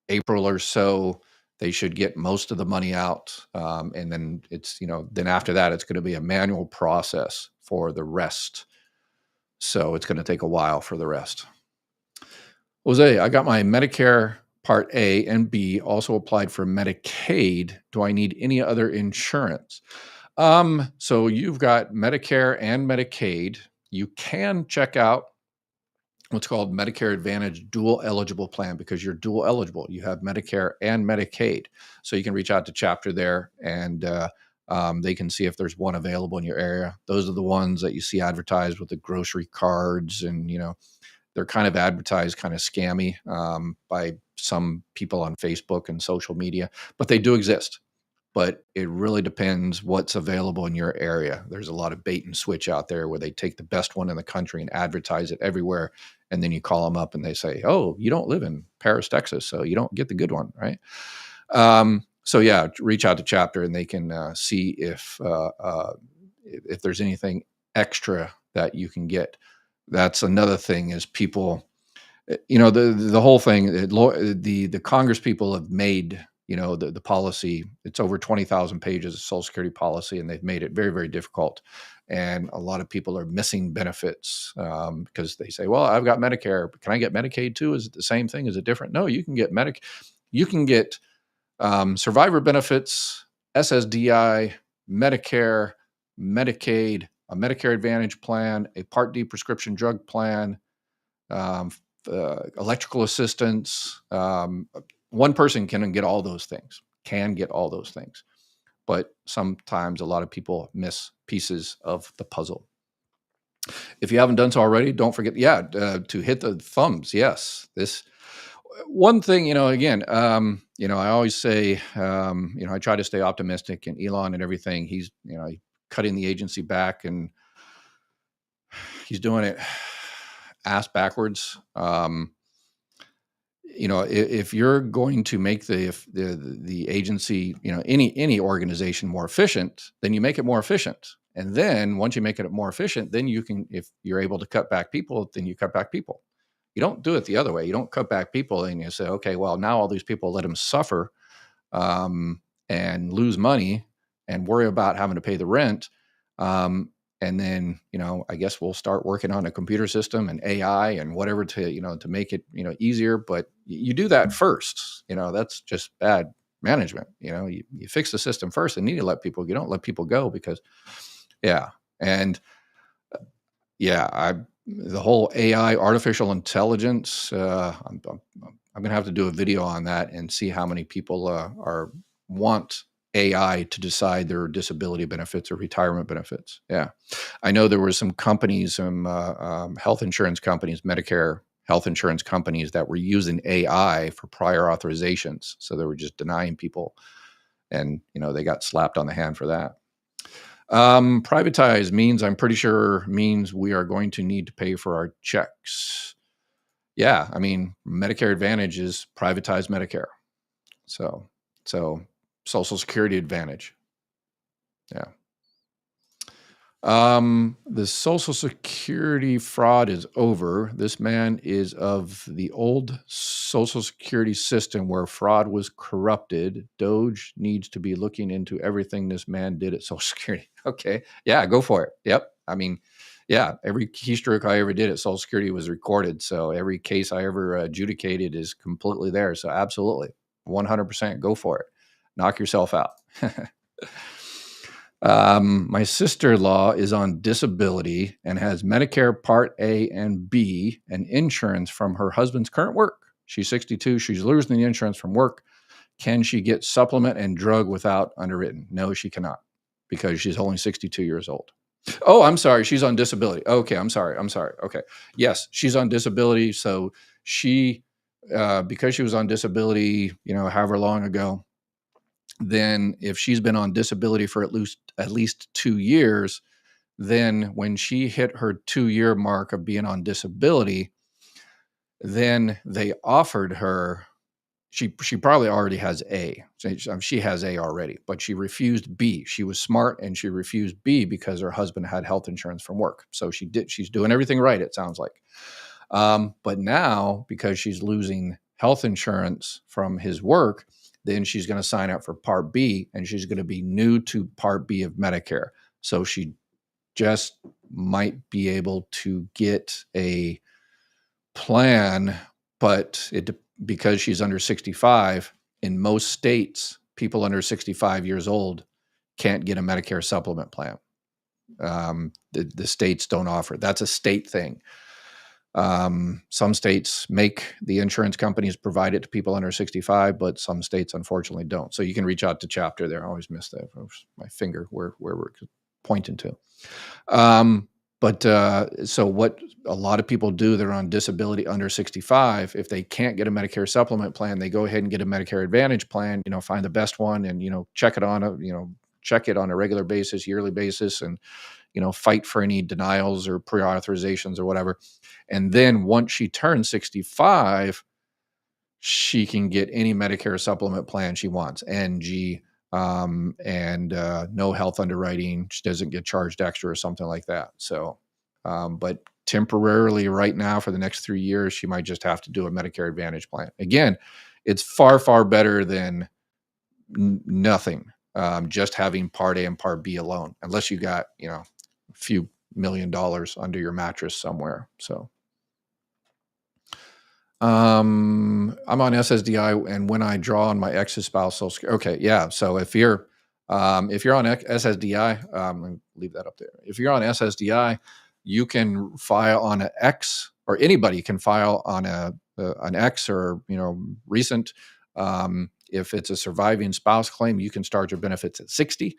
April or so, they should get most of the money out. And then then after that, it's going to be a manual process for the rest. So it's going to take a while for the rest. Jose, I got my Medicare Part A and B, also applied for Medicaid. Do I need any other insurance? So you've got Medicare and Medicaid. You can check out what's called Medicare Advantage dual eligible plan, because you're dual eligible. You have Medicare and Medicaid. So you can reach out to chapter there and They can see if there's one available in your area. Those are the ones that you see advertised with the grocery cards, and they're kind of advertised kind of scammy by some people on Facebook and social media, but they do exist. But it really depends what's available in your area. There's a lot of bait and switch out there where they take the best one in the country and advertise it everywhere. And then you call them up and they say, "Oh, you don't live in Paris, Texas, so you don't get the good one," right? So yeah, reach out to Chapter and they can see if there's anything extra that you can get. That's another thing is people, the whole thing, the Congress people have made, the policy, it's over 20,000 pages of Social Security policy, and they've made it very, very difficult. And a lot of people are missing benefits because they say, well, I've got Medicare, but can I get Medicaid too? Is it the same thing? Is it different? No, you can get you can get survivor benefits, SSDI, Medicare, Medicaid, a Medicare Advantage plan, a Part D prescription drug plan, um, electrical assistance. One person can get all those things, but sometimes a lot of people miss pieces of the puzzle. If you haven't done so already, don't forget, to hit the thumbs. Yes, this one thing, again, I always say, I try to stay optimistic, and Elon and everything, he's, cutting the agency back, and he's doing it ass backwards. If you're going to make the agency, any organization more efficient, then you make it more efficient. And then once you make it more efficient, then you can, if you're able to cut back people, then you cut back people. You don't do it the other way. You don't cut back people and you say, okay, well, now all these people, let them suffer and lose money and worry about having to pay the rent. And then, I guess we'll start working on a computer system and AI and whatever to make it, easier. But you do that first, that's just bad management. You fix the system first, and you don't let people go because, yeah. And the whole AI, artificial intelligence, I'm going to have to do a video on that and see how many people want AI to decide their disability benefits or retirement benefits. Yeah. I know there were some companies, health insurance companies, Medicare health insurance companies that were using AI for prior authorizations. So they were just denying people, and, they got slapped on the hand for that. Privatize means we are going to need to pay for our checks. Yeah. I mean, Medicare Advantage is privatized Medicare. So Social Security Advantage. Yeah. The Social Security fraud is over. This man is of the old Social Security system where fraud was corrupted. DOGE needs to be looking into everything this man did at Social Security. Okay. Yeah, go for it. Yep. I mean, yeah, every keystroke I ever did at Social Security was recorded. So every case I ever adjudicated is completely there. So absolutely, 100% go for it. Knock yourself out. My sister-in-law is on disability and has Medicare Part A and B and insurance from her husband's current work. She's 62. She's losing the insurance from work. Can she get supplement and drug without underwritten? No, she cannot, because she's only 62 years old. Oh, I'm sorry. She's on disability. Okay, I'm sorry. Okay. Yes, she's on disability. So she, because she was on disability, however long ago, then if she's been on disability for at least 2 years, then when she hit her 2-year mark of being on disability, then they offered her, she probably already has A. She has A already, but she refused B. She was smart and she refused B because her husband had health insurance from work. So she's doing everything right, it sounds like. But now, because she's losing health insurance from his work, then she's going to sign up for Part B, and she's going to be new to Part B of Medicare. So she just might be able to get a plan, but because she's under 65, in most states, people under 65 years old can't get a Medicare supplement plan. The states don't offer it. That's a state thing. Some states make the insurance companies provide it to people under 65, but some states unfortunately don't. So you can reach out to chapter there. I always miss that. My finger where we're pointing to. So what a lot of people do, they're on disability under 65. If they can't get a Medicare supplement plan, they go ahead and get a Medicare Advantage plan, find the best one and, check it on a regular basis, yearly basis, and, fight for any denials or pre-authorizations or whatever. And then once she turns 65, she can get any Medicare supplement plan she wants, NG, and no health underwriting. She doesn't get charged extra or something like that. So, but temporarily right now for the next 3 years, she might just have to do a Medicare Advantage plan. Again, it's far, far better than nothing, just having Part A and Part B alone, unless you got, a few $1 million under your mattress somewhere. So. I'm on SSDI, and when I draw on my ex's spouse Social Security, okay, yeah. So if you're on SSDI, let me leave that up there. If you're on SSDI, you can file on an X, or anybody can file on an X or recent. If it's a surviving spouse claim, you can start your benefits at 60.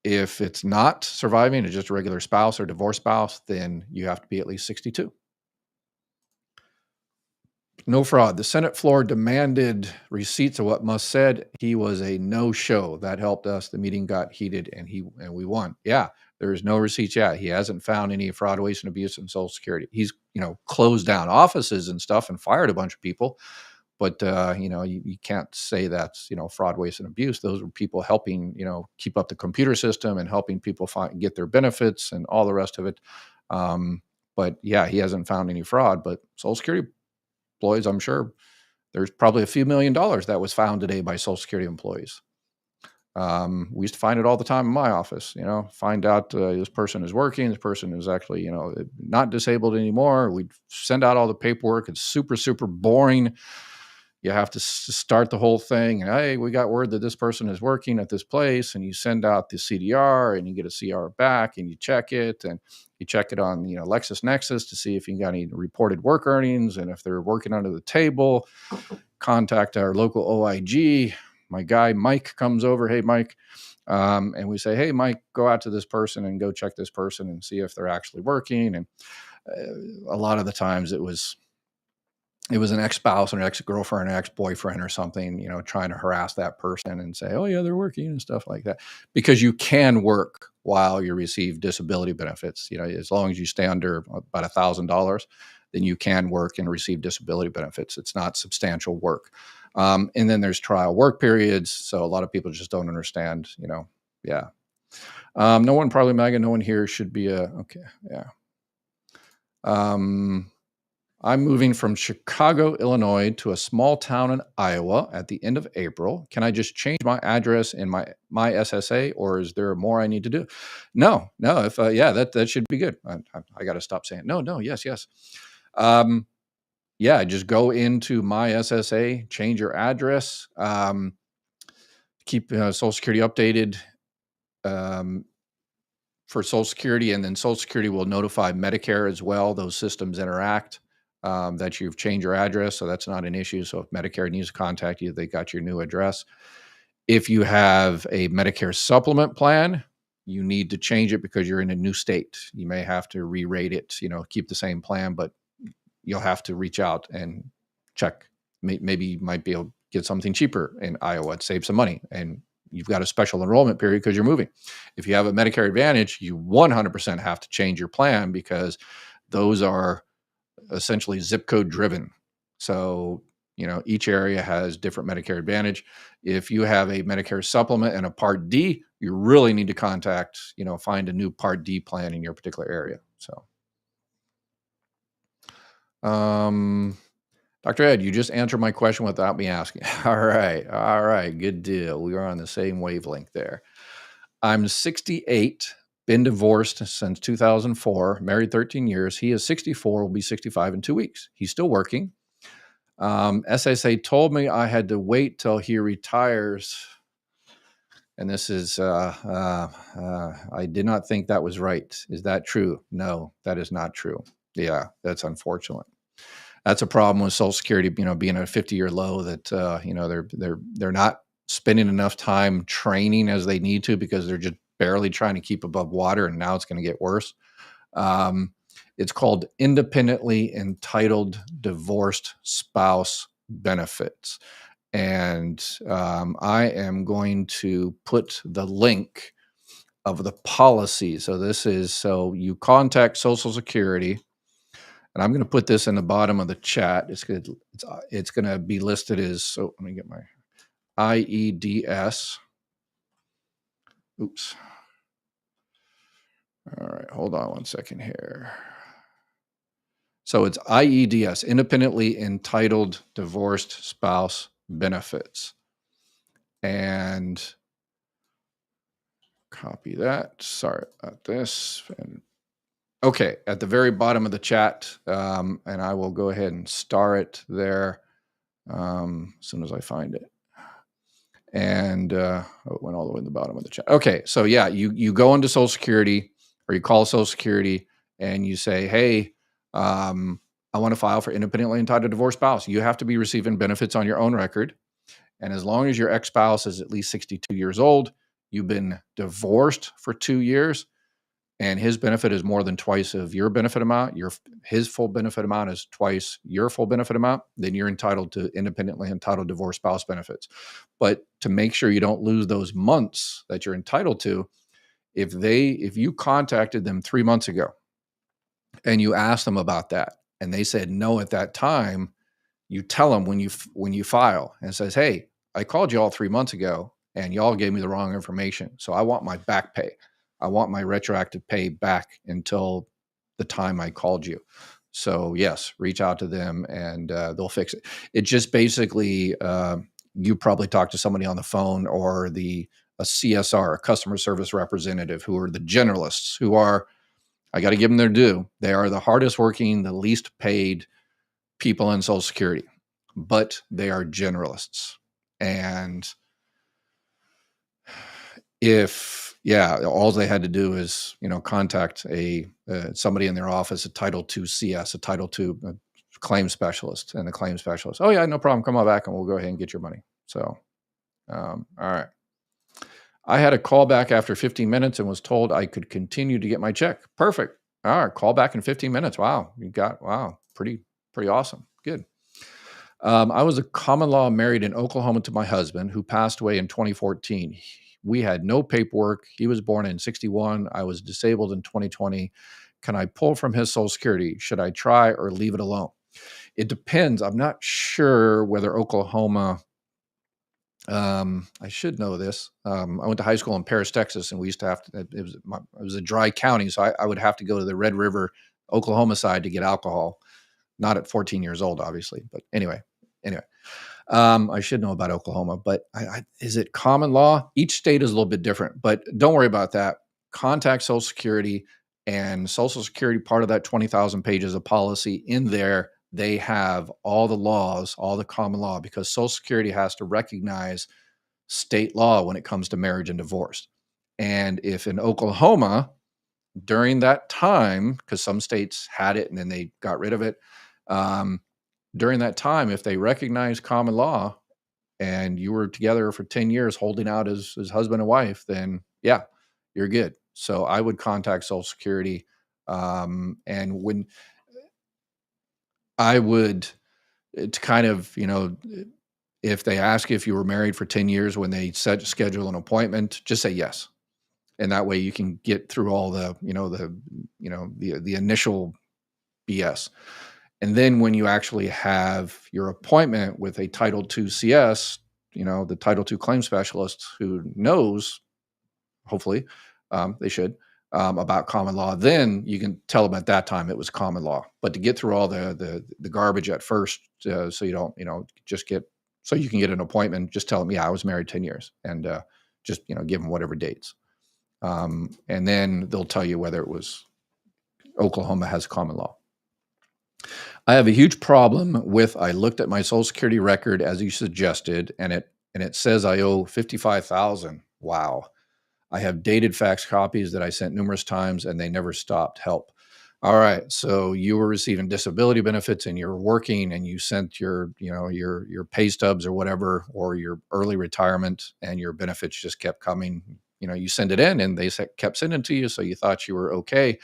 If it's not surviving, it's just a regular spouse or divorced spouse, then you have to be at least 62. No fraud. The Senate floor demanded receipts of what MUSK said. He was a no-show. That helped us. The meeting got heated, and we won. Yeah, there is no receipts yet. He hasn't found any fraud, waste, and abuse in Social Security. He's closed down offices and stuff and fired a bunch of people. But you can't say that's fraud, waste, and abuse. Those are people helping keep up the computer system and helping people get their benefits and all the rest of it. But yeah, he hasn't found any fraud. But Social Security employees, I'm sure there's probably a few $1 million that was found today by Social Security employees. We used to find it all the time in my office, find out this person is working, this person is actually, not disabled anymore. We'd send out all the paperwork. It's super, super boring. You have to start the whole thing. And, hey, we got word that this person is working at this place, and you send out the CDR and you get a CR back and you check it, and you check it on, LexisNexis to see if you got any reported work earnings. And if they're working under the table, contact our local OIG. My guy, Mike, comes over. Hey, Mike. And we say, hey, Mike, go out to this person and go check this person and see if they're actually working. And a lot of the times it was an ex-spouse or an ex-girlfriend or ex-boyfriend or something, trying to harass that person and say, oh yeah, they're working and stuff like that. Because you can work while you receive disability benefits. As long as you stay under about $1,000, then you can work and receive disability benefits. It's not substantial work. And then there's trial work periods. So a lot of people just don't understand, yeah. No one, probably Megan, no one here should be okay. Yeah. I'm moving from Chicago, Illinois to a small town in Iowa at the end of April. Can I just change my address in my SSA, or is there more I need to do? No. If that should be good. I got to stop saying no. Yes. Yeah, just go into my SSA, change your address, keep Social Security updated for Social Security, and then Social Security will notify Medicare as well. Those systems interact. That you've changed your address, so that's not an issue. So if Medicare needs to contact you, they got your new address. If you have a Medicare supplement plan, you need to change it because you're in a new state. You may have to re-rate it, keep the same plan, but you'll have to reach out and check. Maybe you might be able to get something cheaper in Iowa to save some money. And you've got a special enrollment period because you're moving. If you have a Medicare Advantage, you 100% have to change your plan because those are essentially zip code driven. So, each area has different Medicare Advantage. If you have a Medicare supplement and a Part D, you really need to contact, find a new Part D plan in your particular area. So, Dr. Ed, you just answered my question without me asking. All right. Good deal. We are on the same wavelength there. I'm 68. Been divorced since 2004, married 13 years. He is 64, will be 65 in 2 weeks. He's still working. SSA told me I had to wait till he retires. And this is, I did not think that was right. Is that true? No, that is not true. Yeah, that's unfortunate. That's a problem with Social Security, being at a 50-year low that, they're not spending enough time training as they need to because they're just barely trying to keep above water, and now it's gonna get worse. Um, it's called independently entitled divorced spouse benefits. And I am going to put the link of the policy. So you contact Social Security, and I'm going to put this in the bottom of the chat. It's going to be listed as, so let me get my IEDS. Oops. All right, hold on one second here. So it's IEDS, independently entitled divorced spouse benefits. And copy that. Sorry about this. And okay, at the very bottom of the chat, and I will go ahead and star it there as soon as I find it. And it went all the way to the bottom of the chat. Okay, so yeah, you go into Social Security or you call Social Security and you say, hey, I want to file for independently entitled divorced spouse. You have to be receiving benefits on your own record. And as long as your ex-spouse is at least 62 years old, you've been divorced for 2 years, and his benefit is more than twice of your benefit amount, his full benefit amount is twice your full benefit amount, then you're entitled to independently entitled divorced spouse benefits. But to make sure you don't lose those months that you're entitled to, if you contacted them 3 months ago and you asked them about that and they said no at that time, you tell them when you file and it says, hey, I called you all 3 months ago and y'all gave me the wrong information. So I want my back pay. I want my retroactive pay back until the time I called you. So yes, reach out to them and they'll fix it. It just basically, you probably talk to somebody on the phone or a CSR, a customer service representative, who are the generalists, who are, I got to give them their due. They are the hardest working, the least paid people in Social Security, but they are generalists. And all they had to do is, contact somebody in their office, a Title II CS, a Title II claim specialist, and the claim specialist, oh yeah, no problem, come on back and we'll go ahead and get your money. So, all right. I had a call back after 15 minutes and was told I could continue to get my check. Perfect. All right, call back in 15 minutes. Wow, pretty awesome. Good. I was a common law married in Oklahoma to my husband, who passed away in 2014. We had no paperwork. He was born in 61. I was disabled in 2020. Can I pull from his Social Security? Should I try or leave it alone? It depends. I'm not sure whether Oklahoma, I should know this. I went to high school in Paris, Texas, and we used to have to, it was a dry county, so I would have to go to the Red River, Oklahoma side to get alcohol. Not at 14 years old, obviously, but anyway. I should know about Oklahoma, but is it common law? Each state is a little bit different, but don't worry about that. Contact Social Security, and Social Security, part of that 20,000 pages of policy in there, they have all the laws, all the common law, because Social Security has to recognize state law when it comes to marriage and divorce. And if in Oklahoma, during that time, because some states had it and then they got rid of it, during that time, if they recognize common law and you were together for 10 years holding out as husband and wife, then yeah, you're good. So I would contact Social Security. And when I would, to kind of, if they ask if you were married for 10 years, when they schedule an appointment, just say yes. And that way you can get through all the initial BS. And then when you actually have your appointment with a Title II CS, the Title II claim specialist who knows, hopefully, they should, about common law, then you can tell them at that time it was common law. But to get through all the garbage at first, so you don't, so you can get an appointment, just tell them, yeah, I was married 10 years, and just, give them whatever dates. And then they'll tell you whether it was Oklahoma has common law. I have a huge problem with, I looked at my Social Security record as you suggested, and it says I owe $55,000. Wow. I have dated fax copies that I sent numerous times and they never stopped. Help. All right. So you were receiving disability benefits and you're working and you sent your, your pay stubs or whatever, or your early retirement, and your benefits just kept coming. You send it in and they kept sending to you. So you thought you were okay.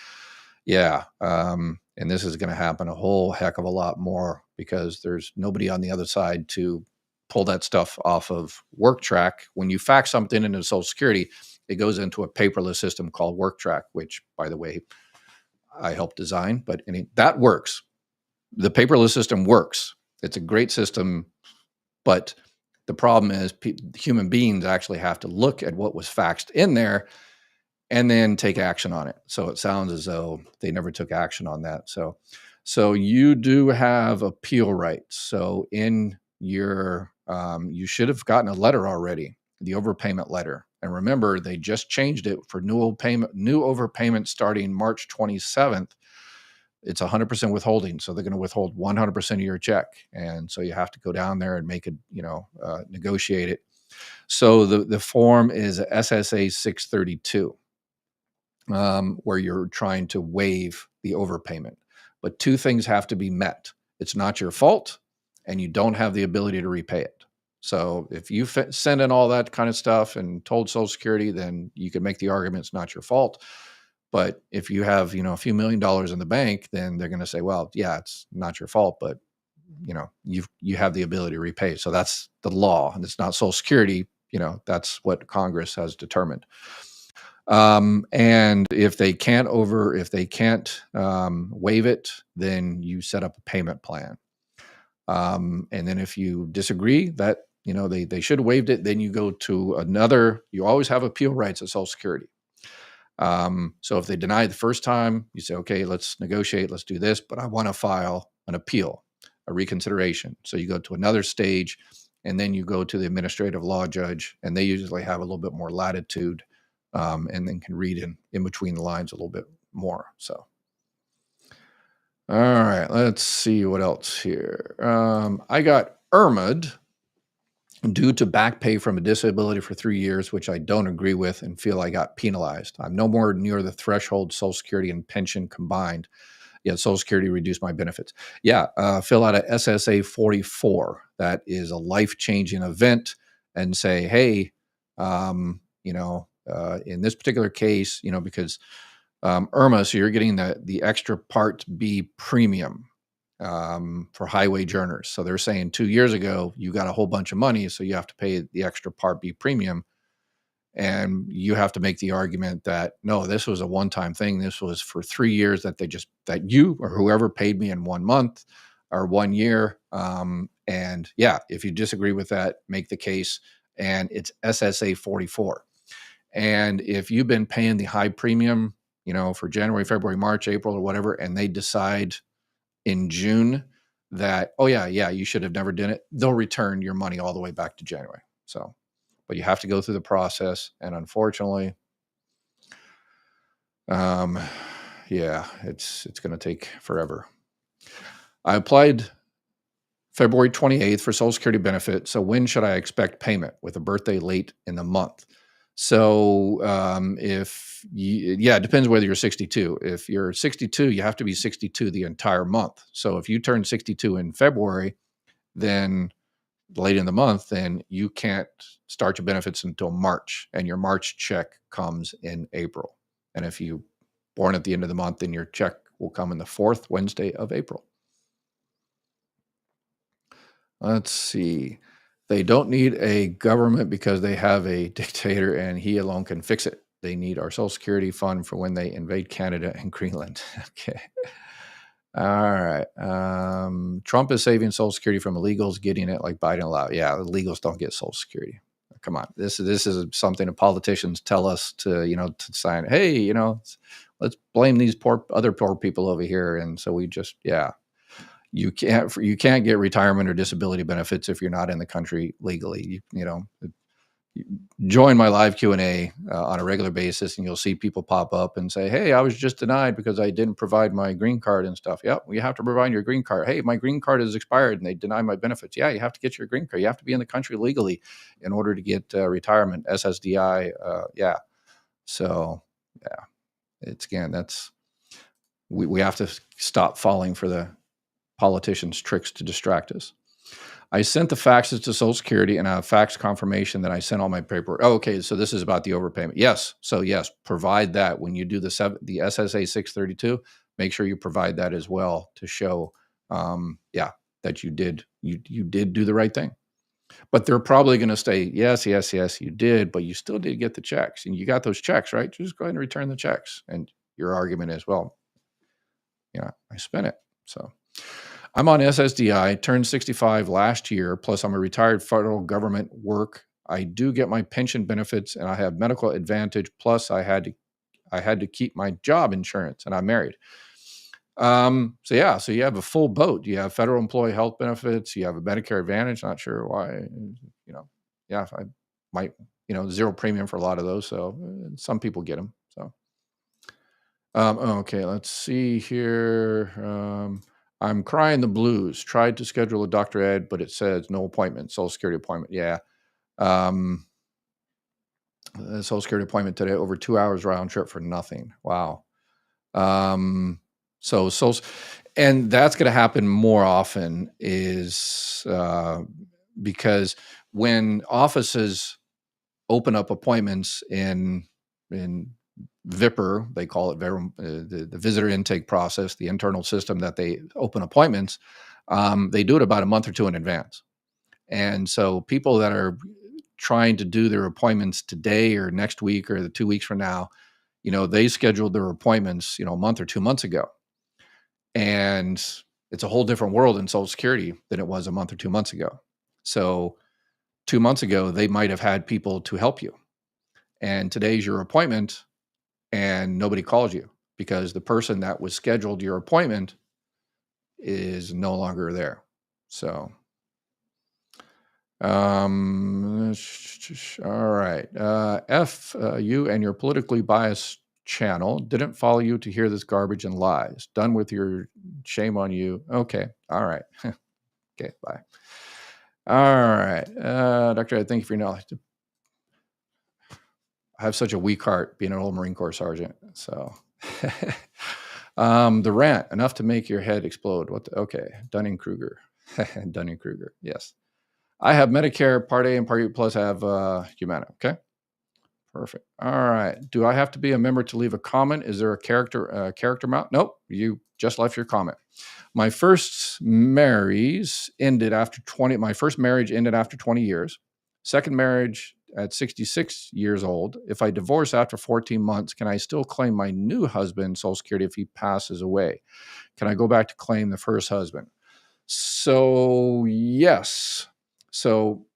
Yeah. And this is going to happen a whole heck of a lot more because there's nobody on the other side to pull that stuff off of work track. When you fax something into Social Security, it goes into a paperless system called work track, which, by the way, I helped design, but that works. The paperless system works. It's a great system, but the problem is human beings actually have to look at what was faxed in there and then take action on it. So it sounds as though they never took action on that. So you do have appeal rights. So in your, you should have gotten a letter already, the overpayment letter. And remember, they just changed it for new overpayment starting March 27th. It's 100% withholding. So they're going to withhold 100% of your check. And so you have to go down there and make it, negotiate it. So the form is SSA 632, where you're trying to waive the overpayment. But two things have to be met. It's not your fault, and you don't have the ability to repay it. So if you send in all that kind of stuff and told Social Security, then you can make the argument it's not your fault. But if you have, a few $1 million in the bank, then they're going to say, well, yeah, it's not your fault, but you have the ability to repay. So that's the law, and it's not Social Security. That's what Congress has determined. And if they can't waive it, then you set up a payment plan. And then if you disagree that, they should have waived it, then you go to another. You always have appeal rights at Social Security. So if they deny the first time, you say, okay, let's negotiate, let's do this, but I want to file an appeal, a reconsideration. So you go to another stage, and then you go to the administrative law judge, and they usually have a little bit more latitude, and then can read in between the lines a little bit more. So, all right, let's see what else here. I got IRMA'd due to back pay from a disability for 3 years, which I don't agree with and feel I got penalized. I'm no more near the threshold Social Security and pension combined, yet Social Security reduced my benefits. Yeah, fill out a SSA 44. That is a life-changing event, and say, hey, in this particular case, because IRMA, so you're getting the extra Part B premium for high wage earners. So they're saying 2 years ago, you got a whole bunch of money, so you have to pay the extra Part B premium. And you have to make the argument that, no, this was a one-time thing. This was for 3 years that you or whoever paid me in 1 month or 1 year. And yeah, if you disagree with that, make the case. And it's SSA 44. And if you've been paying the high premium, for January, February, March, April, or whatever, and they decide in June that, oh yeah, you should have never done it, they'll return your money all the way back to January. So, but you have to go through the process. And unfortunately, it's going to take forever. I applied February 28th for Social Security benefit. So when should I expect payment, with a birthday late in the month? So it depends whether you're 62. If you're 62, you have to be 62 the entire month. So if you turn 62 in February, then late in the month, then you can't start your benefits until March, and your March check comes in April. And if you born at the end of the month, then your check will come in the fourth Wednesday of April. Let's see. They don't need a government because they have a dictator and he alone can fix it. They need our Social Security fund for when they invade Canada and Greenland. Okay. All right. Trump is saving Social Security from illegals getting it like Biden allowed. Yeah, illegals don't get Social Security. Come on. This is something that politicians tell us to sign. Hey, let's blame these other poor people over here. And so we just, you can't get retirement or disability benefits if you're not in the country legally. Join my live Q&A on a regular basis, and you'll see people pop up and say, hey, I was just denied because I didn't provide my green card and stuff. Yeah, you have to provide your green card. Hey, my green card is expired and they deny my benefits. Yeah, you have to get your green card. You have to be in the country legally in order to get retirement, SSDI. So yeah, that's we have to stop falling for the politicians' tricks to distract us. I sent the faxes to Social Security and a fax confirmation that I sent all my paperwork. Oh, okay, so this is about the overpayment. Yes, so yes, provide that when you do the SSA 632. Make sure you provide that as well to show, that you did do the right thing. But they're probably going to say, yes, yes, yes, you did, but you still did get the checks, and you got those checks, right? Just go ahead and return the checks. And your argument is, well, I spent it, so. I'm on SSDI, turned 65 last year, plus I'm a retired federal government work. I do get my pension benefits and I have medical advantage, plus I had to keep my job insurance, and I'm married. So you have a full boat. You have federal employee health benefits, you have a Medicare Advantage, not sure why, I might, zero premium for a lot of those. So some people get them. So, okay, let's see here. I'm crying the blues. Tried to schedule a Dr. Ed, but it says no appointment, Social Security appointment. Yeah. The Social Security appointment today, over 2 hours round trip for nothing. Wow. And that's going to happen more often is because when offices open up appointments in VIPR, they call it the visitor intake process, the internal system that they open appointments, they do it about a month or two in advance. And so people that are trying to do their appointments today or next week or the 2 weeks from now, they scheduled their appointments, a month or 2 months ago. And it's a whole different world in Social Security than it was a month or 2 months ago. So 2 months ago, they might have had people to help you. And today's your appointment, and nobody calls you because the person that was scheduled your appointment is no longer there. So, all right. You and your politically biased channel didn't follow you to hear this garbage and lies. Done with your shame on you. Okay. All right. Okay. Bye. All right. Dr. Ed, thank you for your knowledge. I have such a weak heart being an old Marine Corps sergeant. So the rant, enough to make your head explode. Okay. Dunning-Kruger. Dunning-Kruger. Yes. I have Medicare Part A and Part B, plus I have Humana. Okay. Perfect. All right. Do I have to be a member to leave a comment? Is there a character amount? Nope. You just left your comment. My first marriage ended after 20 years. Second marriage at 66 years old. If I divorce after 14 months, can I still claim my new husband Social Security if he passes away? Can I go back to claim the first husband? So, yes. So,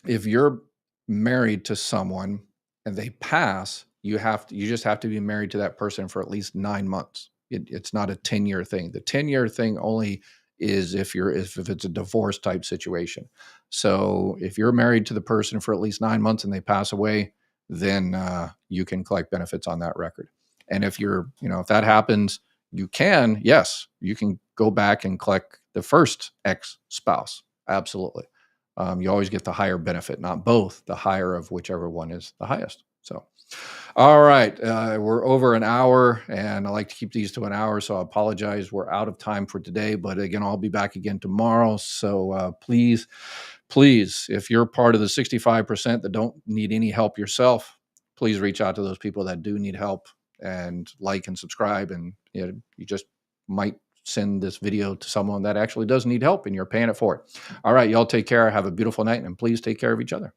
if you're married to someone and they pass, you just have to be married to that person for at least 9 months. It's not a 10-year thing. The 10-year thing only is if it's a divorce type situation. So if you're married to the person for at least 9 months and they pass away, then you can collect benefits on that record. And if if that happens, you can go back and collect the first ex-spouse. Absolutely. You always get the higher benefit, not both, the higher of whichever one is the highest. So, all right, we're over an hour, and I like to keep these to an hour, so I apologize. We're out of time for today, but again, I'll be back again tomorrow. So please, if you're part of the 65% that don't need any help yourself, please reach out to those people that do need help and like and subscribe, and you just might send this video to someone that actually does need help and you're paying it for it. All right, y'all take care. Have a beautiful night, and please take care of each other.